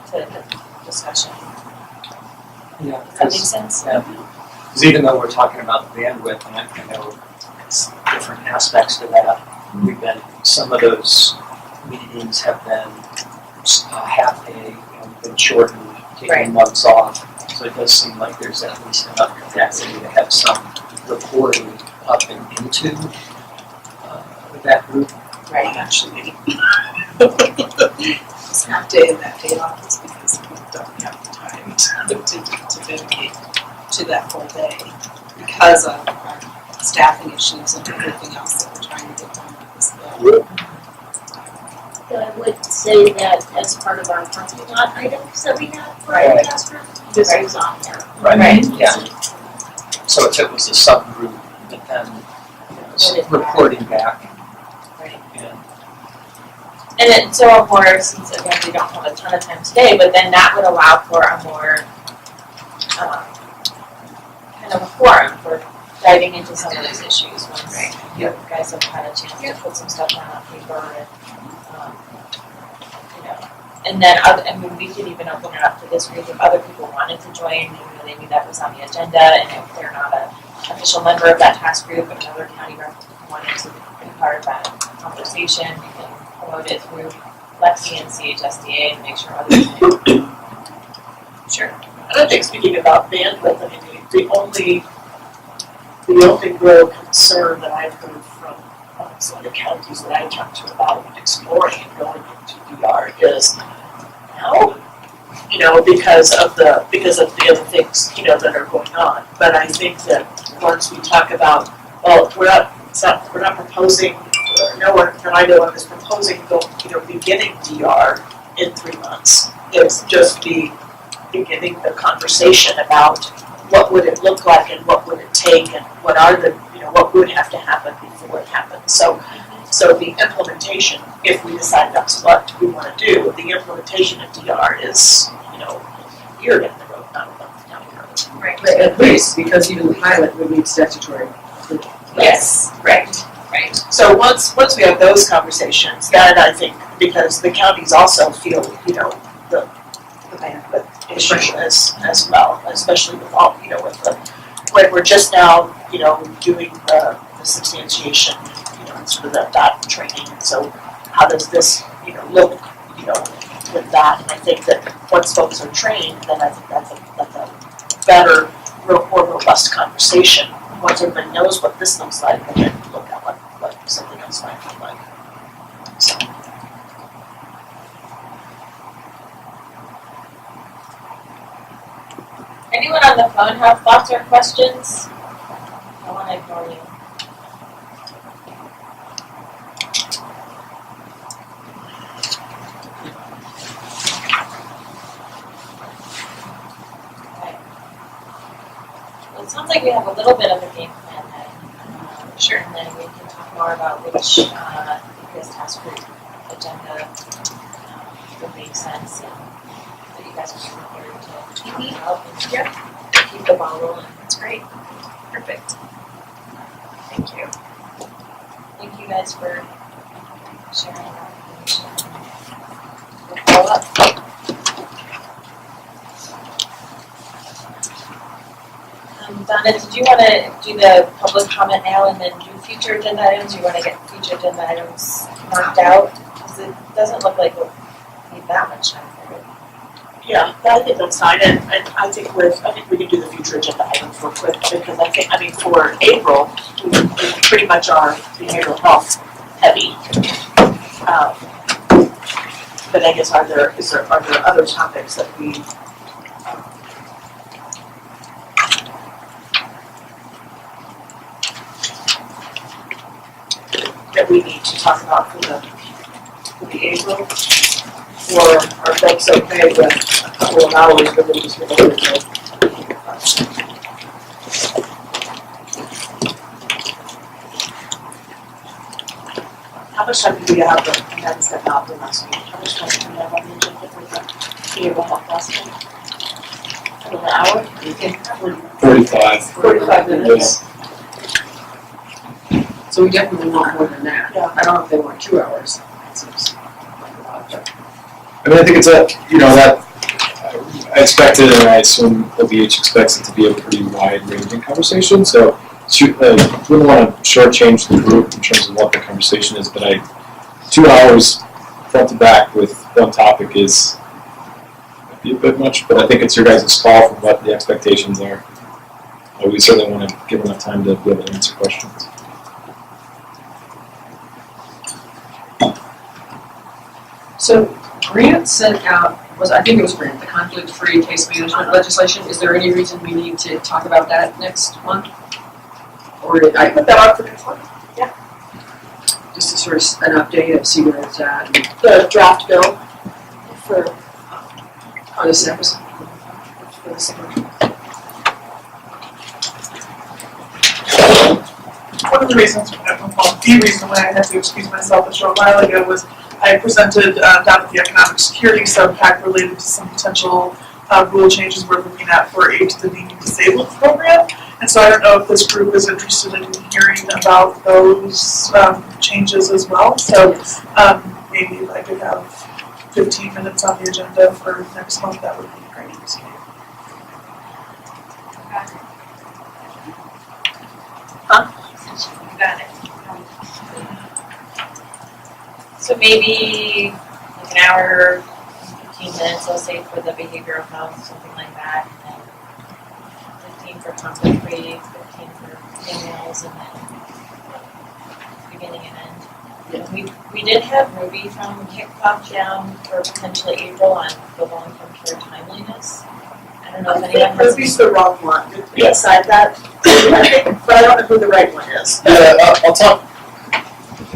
to the discussion. Yeah. Does that make sense? Yeah. Because even though we're talking about the bandwidth, and I know it's different aspects to that, some of those meetings have been half day, been shortened, taking months off. So it does seem like there's at least enough capacity to have some reporting up and into that group. Right, actually. It's half day and that day off is because we don't have the time to dedicate to that whole day because of our staffing issues and everything else that we're trying to get done with this bill. say that as part of our parking lot items that we have for our Right. task group, this is on there. Right, yeah. So if it was a subgroup, but then it's reporting back. Right. Yeah. And then, so a more, since again, we don't have a ton of time today, but then that would allow for a more, kind of a forum for diving into some of those issues once you guys have had a chance to put some stuff down on paper and, you know. And then, I mean, we could even open it up to this group if other people wanted to join, they knew that was on the agenda, and if they're not an official member of that task group, but another county rep wanted to be part of that conversation, we can promote it through Lexi and CHSDA and make sure others know. Sure. And I think speaking about bandwidth, I mean, the only real concern that I've heard from some of the counties that I talked to about exploring and going into DR is how, you know, because of the other things, you know, that are going on. But I think that once we talk about, well, we're not proposing, no one that I know of is proposing, beginning DR in 3 months. It's just beginning the conversation about what would it look like and what would it take and what are the, what would have to happen before it happens. So the implementation, if we decide that's what we want to do, the implementation of DR is, a year down the road, not a month down the road. Right. But at least, because even the pilot would need statutory approval. Yes, right. So once we have those conversations, then I think, because the counties also feel, the bandwidth issue as well, especially with all, when we're just now, doing the substantiation, and sort of that training. So how does this, look, with that? And I think that once folks are trained, then I think that's a better, more robust conversation. Once everybody knows what this looks like, and then look at what something else might look like. So. Anyone on the phone have thoughts or questions? I want to ignore you. Okay. Well, it sounds like we have a little bit of a game plan then. Sure. And then we can talk more about which this task group agenda would make sense and that you guys are prepared to help and keep the ball rolling. That's great. Perfect. Thank you. Thank you guys for sharing that information. We'll follow up. Donna, did you want to do the public comment now and then do future agenda items? Or you want to get future agenda items marked out? Because it doesn't look like we'll need that much time for it. Yeah, I think that's fine, and I think we can do the future agenda items real quick, because for April, we pretty much are behavioral health heavy. But I guess are there other topics that we, need to talk about for the April? Or are folks okay with a couple of hours that we just related to? How much time do we have to have this out for last week? How much time do we have on the agenda for the behavioral health last week? About an hour? 45 minutes. So we definitely want more than that. Yeah. I don't know if they want 2 hours. That seems like a lot, but. I mean, I think it's that I expected and I assume OBH expects it to be a pretty wide-ranging conversation, so wouldn't want to shortchange the group in terms of what the conversation is, but 2 hours front to back with one topic might be a bit much, but I think it's your guys' call for what the expectations are. We certainly want to give enough time to be able to answer questions. So Grant sent out, I think it was Grant, the conflict-free case management legislation. Is there any reason we need to talk about that next month? Or did I Put that on for next one. just to just sort of an update of see where it's at and The draft bill for on the steps. for the summer. One of the reasons, well, the reason why I had to excuse myself a short while ago was I presented down at the Economic Security SubPAC related to some potential rule changes we're looking at for aid to the needy and disabled program. And so I don't know if this group is interested in hearing about those changes as well. So maybe if I could have 15 minutes on the agenda for next month, that would be great. Got it. So maybe like an hour, 15 minutes, let's say, for the behavioral health, something like that, and then 15 for conflict free, 15 for emails, and then beginning and end. Yeah. We did have Ruby from Kickbox down for potentially April on the long-term care timeliness. I don't know if anyone has. Ruby's the wrong one. Did we Yeah. decide that? I think, but I don't know who the right one is. Yeah, I'll talk.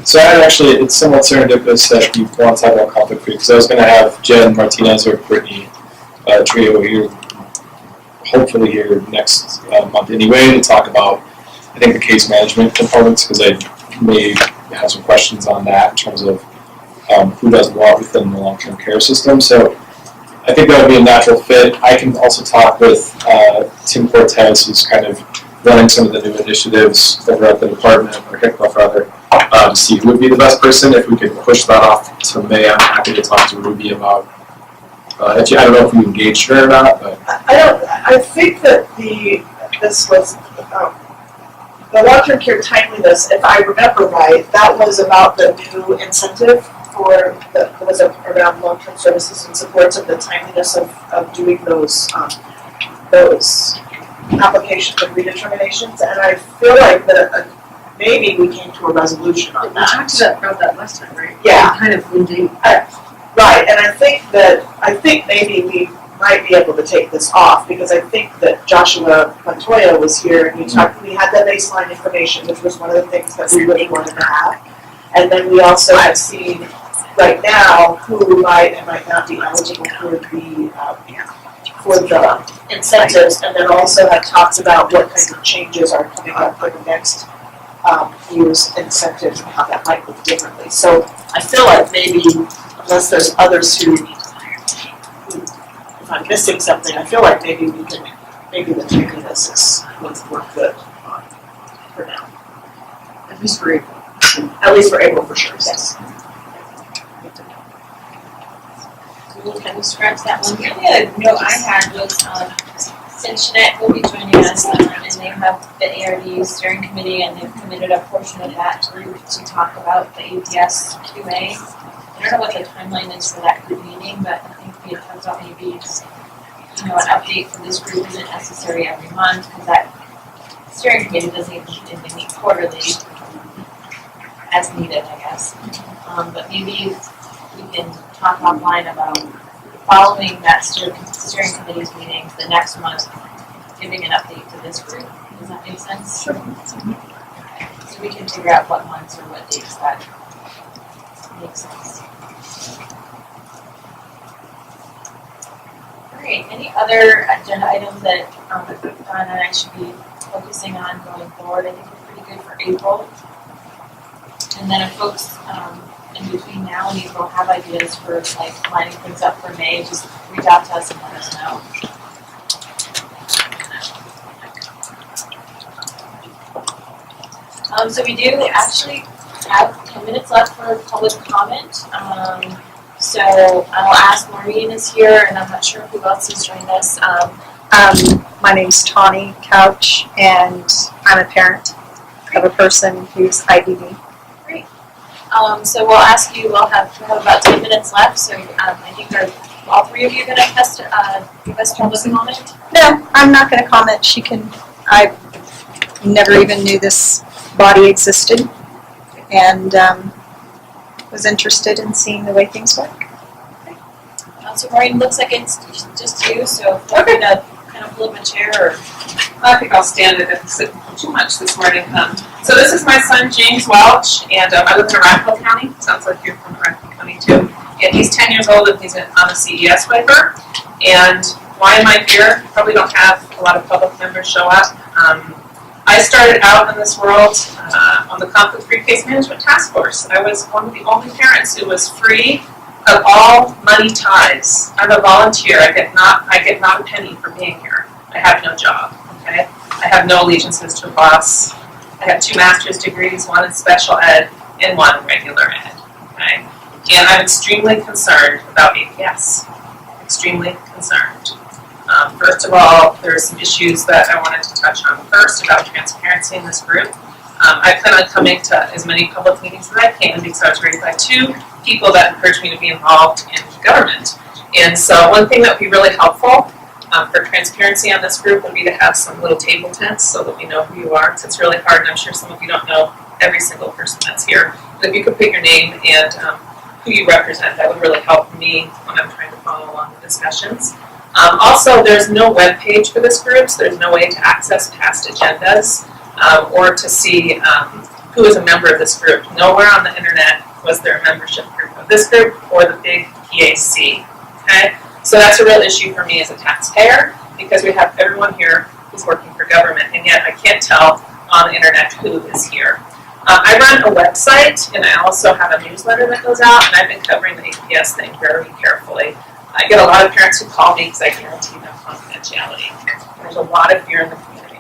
So I actually, it's somewhat serendipitous that you want to talk about conflict free, because I was going to have Jen Martinez or Brittany Trio here, hopefully here next month anyway, to talk about, I think, the case management components, because I may have some questions on that in terms of who does what within the long-term care system. So I think that would be a natural fit. I can also talk with Tim Cortez, who's kind of running some of the new initiatives over at the department, or HICLF rather, see who would be the best person. If we could push that off to May, I'm happy to talk to Ruby about, I don't know if we engaged her or not, but. I think that this was, the long-term care timeliness, if I remember right, that was about the new incentive for was around long-term services and supports and the timeliness of doing those applications and redeterminations, and I feel like that maybe we came to a resolution on We that. talked about that last time, right? Yeah. Kind of indeed. Right, and I think maybe we might be able to take this off, because I think that Joshua Montoya was here and we had that baseline information, which was one of the things that we really wanted to have. And then we also have seen right now who might and might not be eligible for the incentives, and then also have talked about what kinds of changes are coming up for the next year's incentives and how that might look differently. So I feel like maybe, unless there's others who if I'm missing something, I feel like maybe the timeliness would work good for now. At least for April. At least for April for sure, yes. We'll kind of scratch that one. The other note I had was, since Jeanette will be joining us, and they have the ARD steering committee, and they've committed a portion of that group to talk about the APS QA. I don't know what the timeline is for that group meeting, but I think we had thought maybe an update from this group isn't necessary every month, because that steering committee doesn't even meet quarterly, as needed, I guess. But maybe we can talk offline about following that steering committee's meetings the next month, giving an update to this group. Does that make sense? Sure. Okay. So we can figure out what months or what dates that makes sense. All right. Any other agenda items that Donna and I should be focusing on going forward? I think we're pretty good for April. And then if folks in between now and April have ideas for like lining things up for May, just reach out to us and let us know. So we do actually have 10 minutes left for public comment. So I'll ask Maureen is here, and I'm not sure who else has joined us. My name's Tawny Couch, and I'm a parent of a person who's IBD. Great. So we'll ask you, we'll have about 10 minutes left, so I think all three of you are going to give us public comment? No, I'm not going to comment. I never even knew this body existed, and was interested in seeing the way things work. So Maureen, looks like it's just you, so feel free to kind of pull up a chair or. I think I'll stand. I didn't sit too much this morning. So this is my son, James Welch, and I live in Arapahoe County. Sounds like you're from Arapahoe County too. And he's 10 years old and he's on a CES waiver. And why am I here? Probably don't have a lot of public members show up. I started out in this world on the conflict-free case management task force. I was one of the only parents who was free of all money ties. I'm a volunteer. I get not a penny for being here. I have no job. Okay, I have no allegiances to a boss. I have 2 master's degrees, one in special ed and one in regular ed. Okay, and I'm extremely concerned about APS. Extremely concerned. First of all, there are some issues that I wanted to touch on first about transparency in this group. I plan on coming to as many public meetings as I can because I was raised by 2 people that encouraged me to be involved in government. And so one thing that would be really helpful for transparency on this group would be to have some little table tents so that we know who you are, because it's really hard, and I'm sure some of you don't know every single person that's here. But if you could put your name and who you represent, that would really help me when I'm trying to follow along the discussions. Also, there's no web page for this group, so there's no way to access past agendas or to see who is a member of this group. Nowhere on the internet was there a membership group of this group or the big PAC. Okay, so that's a real issue for me as a taxpayer because we have everyone here who's working for government, and yet I can't tell on the internet who is here. I run a website, and I also have a newsletter that goes out, and I've been covering the APS thing very carefully. I get a lot of parents who call me because I guarantee them confidentiality. There's a lot of fear in the community,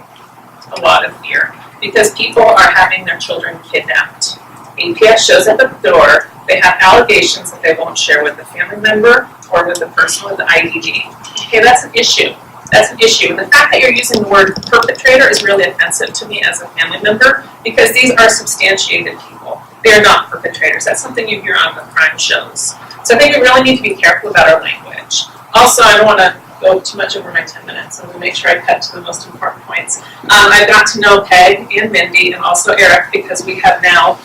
a lot of fear, because people are having their children kidnapped. APS shows up at the door, they have allegations that they won't share with the family member or with the person with the IDD. Okay, that's an issue. That's an issue. And the fact that you're using the word perpetrator is really offensive to me as a family member because these are substantiated people. They are not perpetrators. That's something you hear on the crime shows. So I think we really need to be careful about our language. Also, I don't want to go too much over my 10 minutes. I'm going to make sure I cut to the most important points. I've got to know Peg and Mindy and also Eric because we have now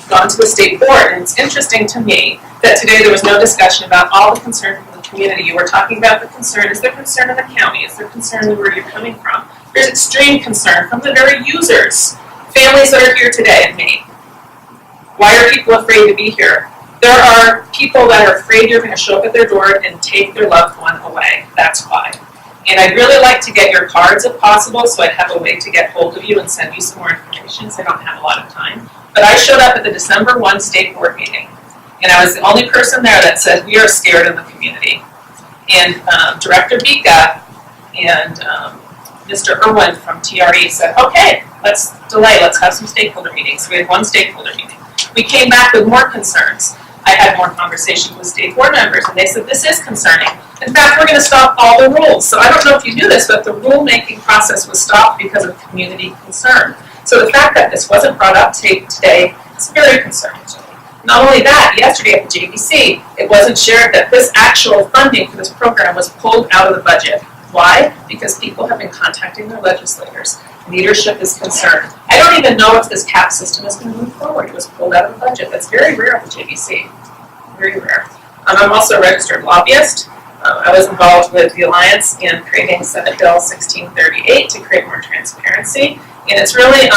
gone to the state board. And it's interesting to me that today there was no discussion about all the concern from the community. You were talking about the concern. Is there concern in the county? Is there concern where you're coming from? There's extreme concern from the very users, families that are here today in Maine. Why are people afraid to be here? There are people that are afraid you're going to show up at their door and take their loved one away. That's why. And I'd really like to get your cards if possible so I'd have a way to get hold of you and send you some more information so I don't have a lot of time. But I showed up at the December 1 state board meeting. And I was the only person there that said, we are scared in the community. And Director Bika and Mr. Irwin from TRE said, okay, let's delay, let's have some stakeholder meetings. So we had 1 stakeholder meeting. We came back with more concerns. I had more conversations with state board members, and they said, this is concerning. In fact, we're going to stop all the rules. So I don't know if you knew this, but the rulemaking process was stopped because of community concern. So the fact that this wasn't brought up today is very concerning to me. Not only that, yesterday at the JBC, it wasn't shared that this actual funding for this program was pulled out of the budget. Why? Because people have been contacting their legislators. Leadership is concerned. I don't even know if this CAP system is going to move forward. It was pulled out of the budget. That's very rare at the JBC. Very rare. I'm also a registered lobbyist. I was involved with the Alliance in creating Senate Bill 1638 to create more transparency. And it's really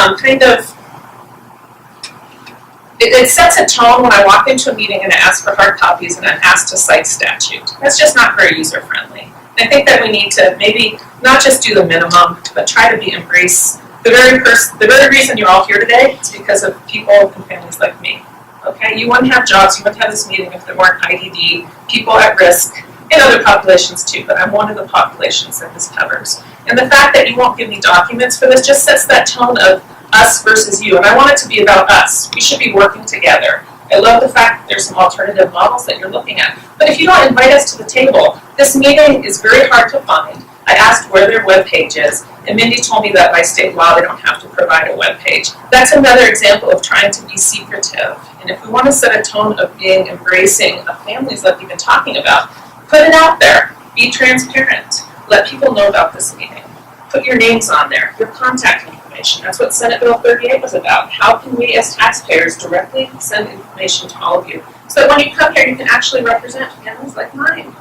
it sets a tone when I walk into a meeting and I ask for hard copies and I'm asked to cite statute. That's just not very user-friendly. I think that we need to maybe not just do the minimum, but try to embrace the very reason you're all here today is because of people and families like me. Okay, you wouldn't have jobs, you wouldn't have this meeting if there weren't IDD, people at risk, and other populations too, but I'm one of the populations that this covers. And the fact that you won't give me documents for this just sets that tone of us versus you, and I want it to be about us. We should be working together. I love the fact that there's some alternative models that you're looking at. But if you don't invite us to the table, this meeting is very hard to find. I asked where their webpage is, and Mindy told me that by state law they don't have to provide a webpage. That's another example of trying to be secretive. And if we want to set a tone of being embracing of families like we've been talking about, put it out there. Be transparent. Let people know about this meeting. Put your names on there, your contact information. That's what Senate Bill 38 was about. How can we as taxpayers directly send information to all of you so that when you come here you can actually represent families like mine?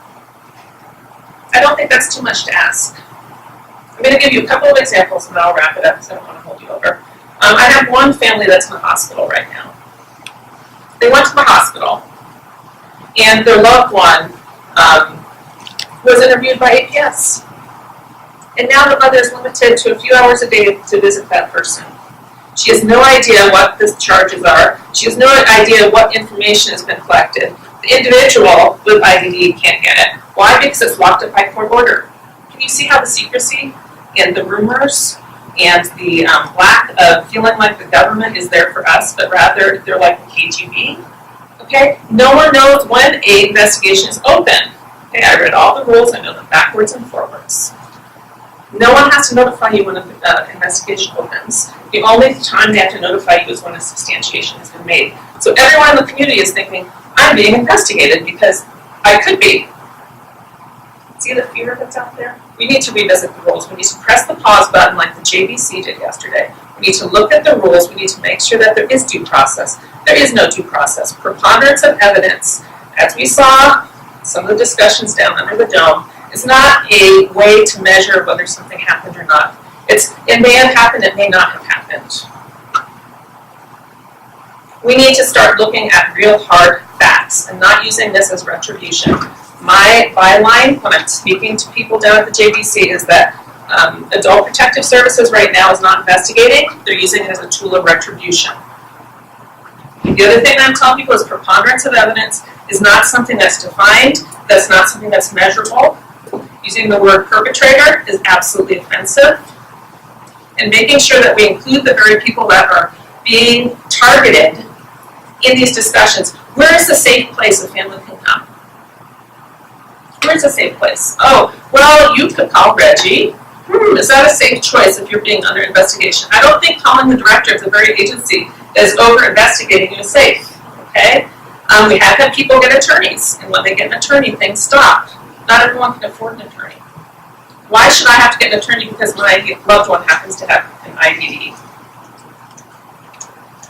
I don't think that's too much to ask. I'm going to give you a couple of examples and then I'll wrap it up because I don't want to hold you over. I have one family that's in the hospital right now. They went to the hospital, and their loved one was interviewed by APS. And now the mother is limited to a few hours a day to visit that person. She has no idea what the charges are. She has no idea what information has been collected. The individual with IDD can't get it. Why? Because it's locked up by court order. Can you see how the secrecy and the rumors and the lack of feeling like the government is there for us, but rather they're like the KGB? Okay? No one knows when an investigation is open. Okay, I read all the rules, I know them backwards and forwards. No one has to notify you when an investigation opens. The only time they have to notify you is when a substantiation has been made. So everyone in the community is thinking, I'm being investigated because I could be. See the fear that's out there? We need to revisit the rules. We need to press the pause button like the JVC did yesterday. We need to look at the rules. We need to make sure that there is due process. There is no due process. Preponderance of evidence, as we saw, some of the discussions down under the dome, is not a way to measure whether something happened or not. It may have happened, it may not have happened. We need to start looking at real hard facts and not using this as retribution. My byline when I'm speaking to people down at the JVC is that Adult Protective Services right now is not investigating, they're using it as a tool of retribution. The other thing I'm telling people is preponderance of evidence is not something that's defined, that's not something that's measurable. Using the word perpetrator is absolutely offensive. And making sure that we include the very people that are being targeted in these discussions. Where is the safe place a family can come? Where's a safe place? Oh, well, you could call Reggie. Is that a safe choice if you're being under investigation? I don't think calling the director of the very agency that is over-investigating you is safe, okay? We have had people get attorneys, and when they get an attorney, things stop. Not everyone can afford an attorney. Why should I have to get an attorney because my loved one happens to have an IDD?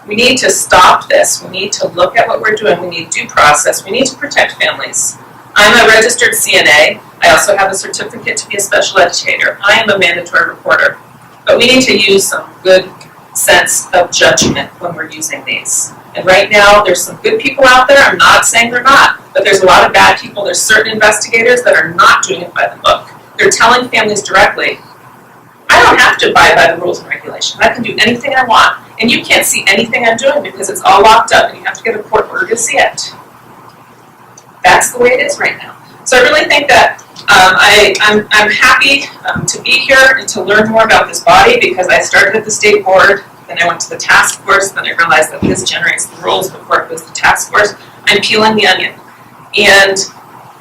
We need to stop this. We need to look at what we're doing. We need due process. We need to protect families. I'm a registered CNA. I also have a certificate to be a special educator. I am a mandatory reporter. But we need to use some good sense of judgment when we're using these. And right now, there's some good people out there. I'm not saying they're not, but there's a lot of bad people. There's certain investigators that are not doing it by the book. They're telling families directly, I don't have to abide by the rules and regulations. I can do anything I want. And you can't see anything I'm doing because it's all locked up and you have to get a court order to see it. That's the way it is right now. So I really think that I'm happy to be here and to learn more about this body because I started at the state board, then I went to the task force, then I realized that this generates the rules before it goes to the task force. I'm peeling the onion. And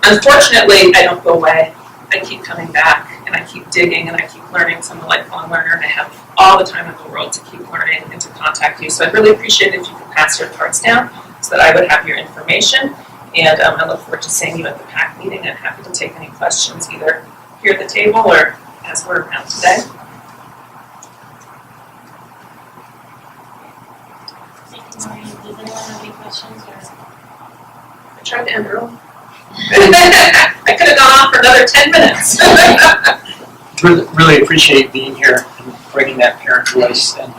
unfortunately, I don't go away. I keep coming back and I keep digging and I keep learning. So I'm a lifelong learner and I have all the time in the world to keep learning and to contact you. So I'd really appreciate it if you could pass your cards down so that I would have your information. And I look forward to seeing you at the PAC meeting. I'm happy to take any questions either here at the table or as we're around today. Does anyone have any questions? I tried to end early. I could have gone on for another 10 minutes. Really appreciate being here and bringing that parent voice. And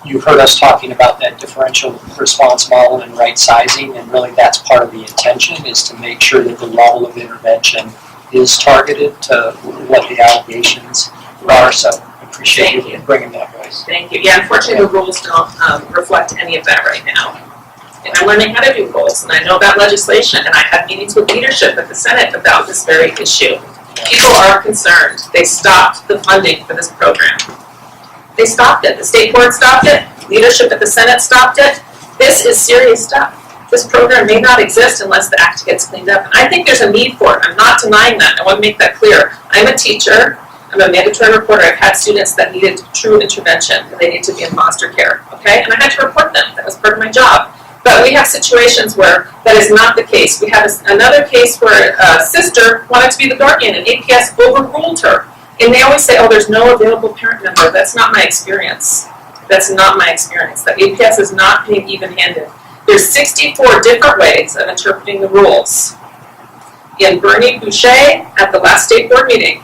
you've heard us talking about that differential response model and right sizing, and really that's part of the intention is to make sure that the level of intervention is targeted to what the allegations are. So I appreciate you bringing that voice. Thank you. Yeah, unfortunately the rules don't reflect any of that right now. And I'm learning how to do rules, and I know about legislation, and I had meetings with leadership at the Senate about this very issue. People are concerned. They stopped the funding for this program. They stopped it. The state board stopped it. Leadership at the Senate stopped it. This is serious stuff. This program may not exist unless the act gets cleaned up. And I think there's a need for it. I'm not denying that. I want to make that clear. I'm a teacher. I'm a mandatory reporter. I've had students that needed true intervention, and they need to be in foster care. Okay? And I had to report them. That was part of my job. But we have situations where that is not the case. We have another case where a sister wanted to be the guardian, and APS overruled her. And they always say, oh, there's no available parent member. That's not my experience. That's not my experience. That APS is not being even-handed. There's 64 different ways of interpreting the rules. In Bernie Boucher, at the last state board meeting,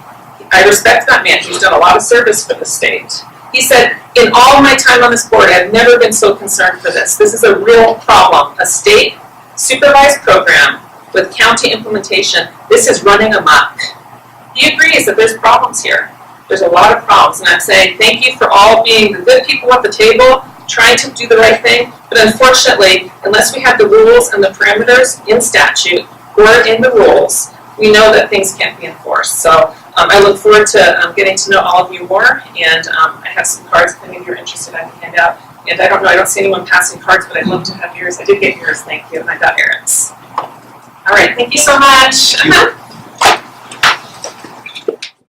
I respect that man. He's done a lot of service for the state. He said, in all my time on this board, I've never been so concerned for this. This is a real problem. A state supervised program with county implementation, this is running amok. He agrees that there's problems here. There's a lot of problems, and I'm saying thank you for all being the good people at the table, trying to do the right thing, but unfortunately, unless we have the rules and the parameters in statute or in the rules, we know that things can't be enforced. So I look forward to getting to know all of you more, and I have some cards if any of you are interested I can hand out. And I don't know, I don't see anyone passing cards, but I'd love to have yours. I did get yours, thank you, and I got Erin's. All right, thank you so much.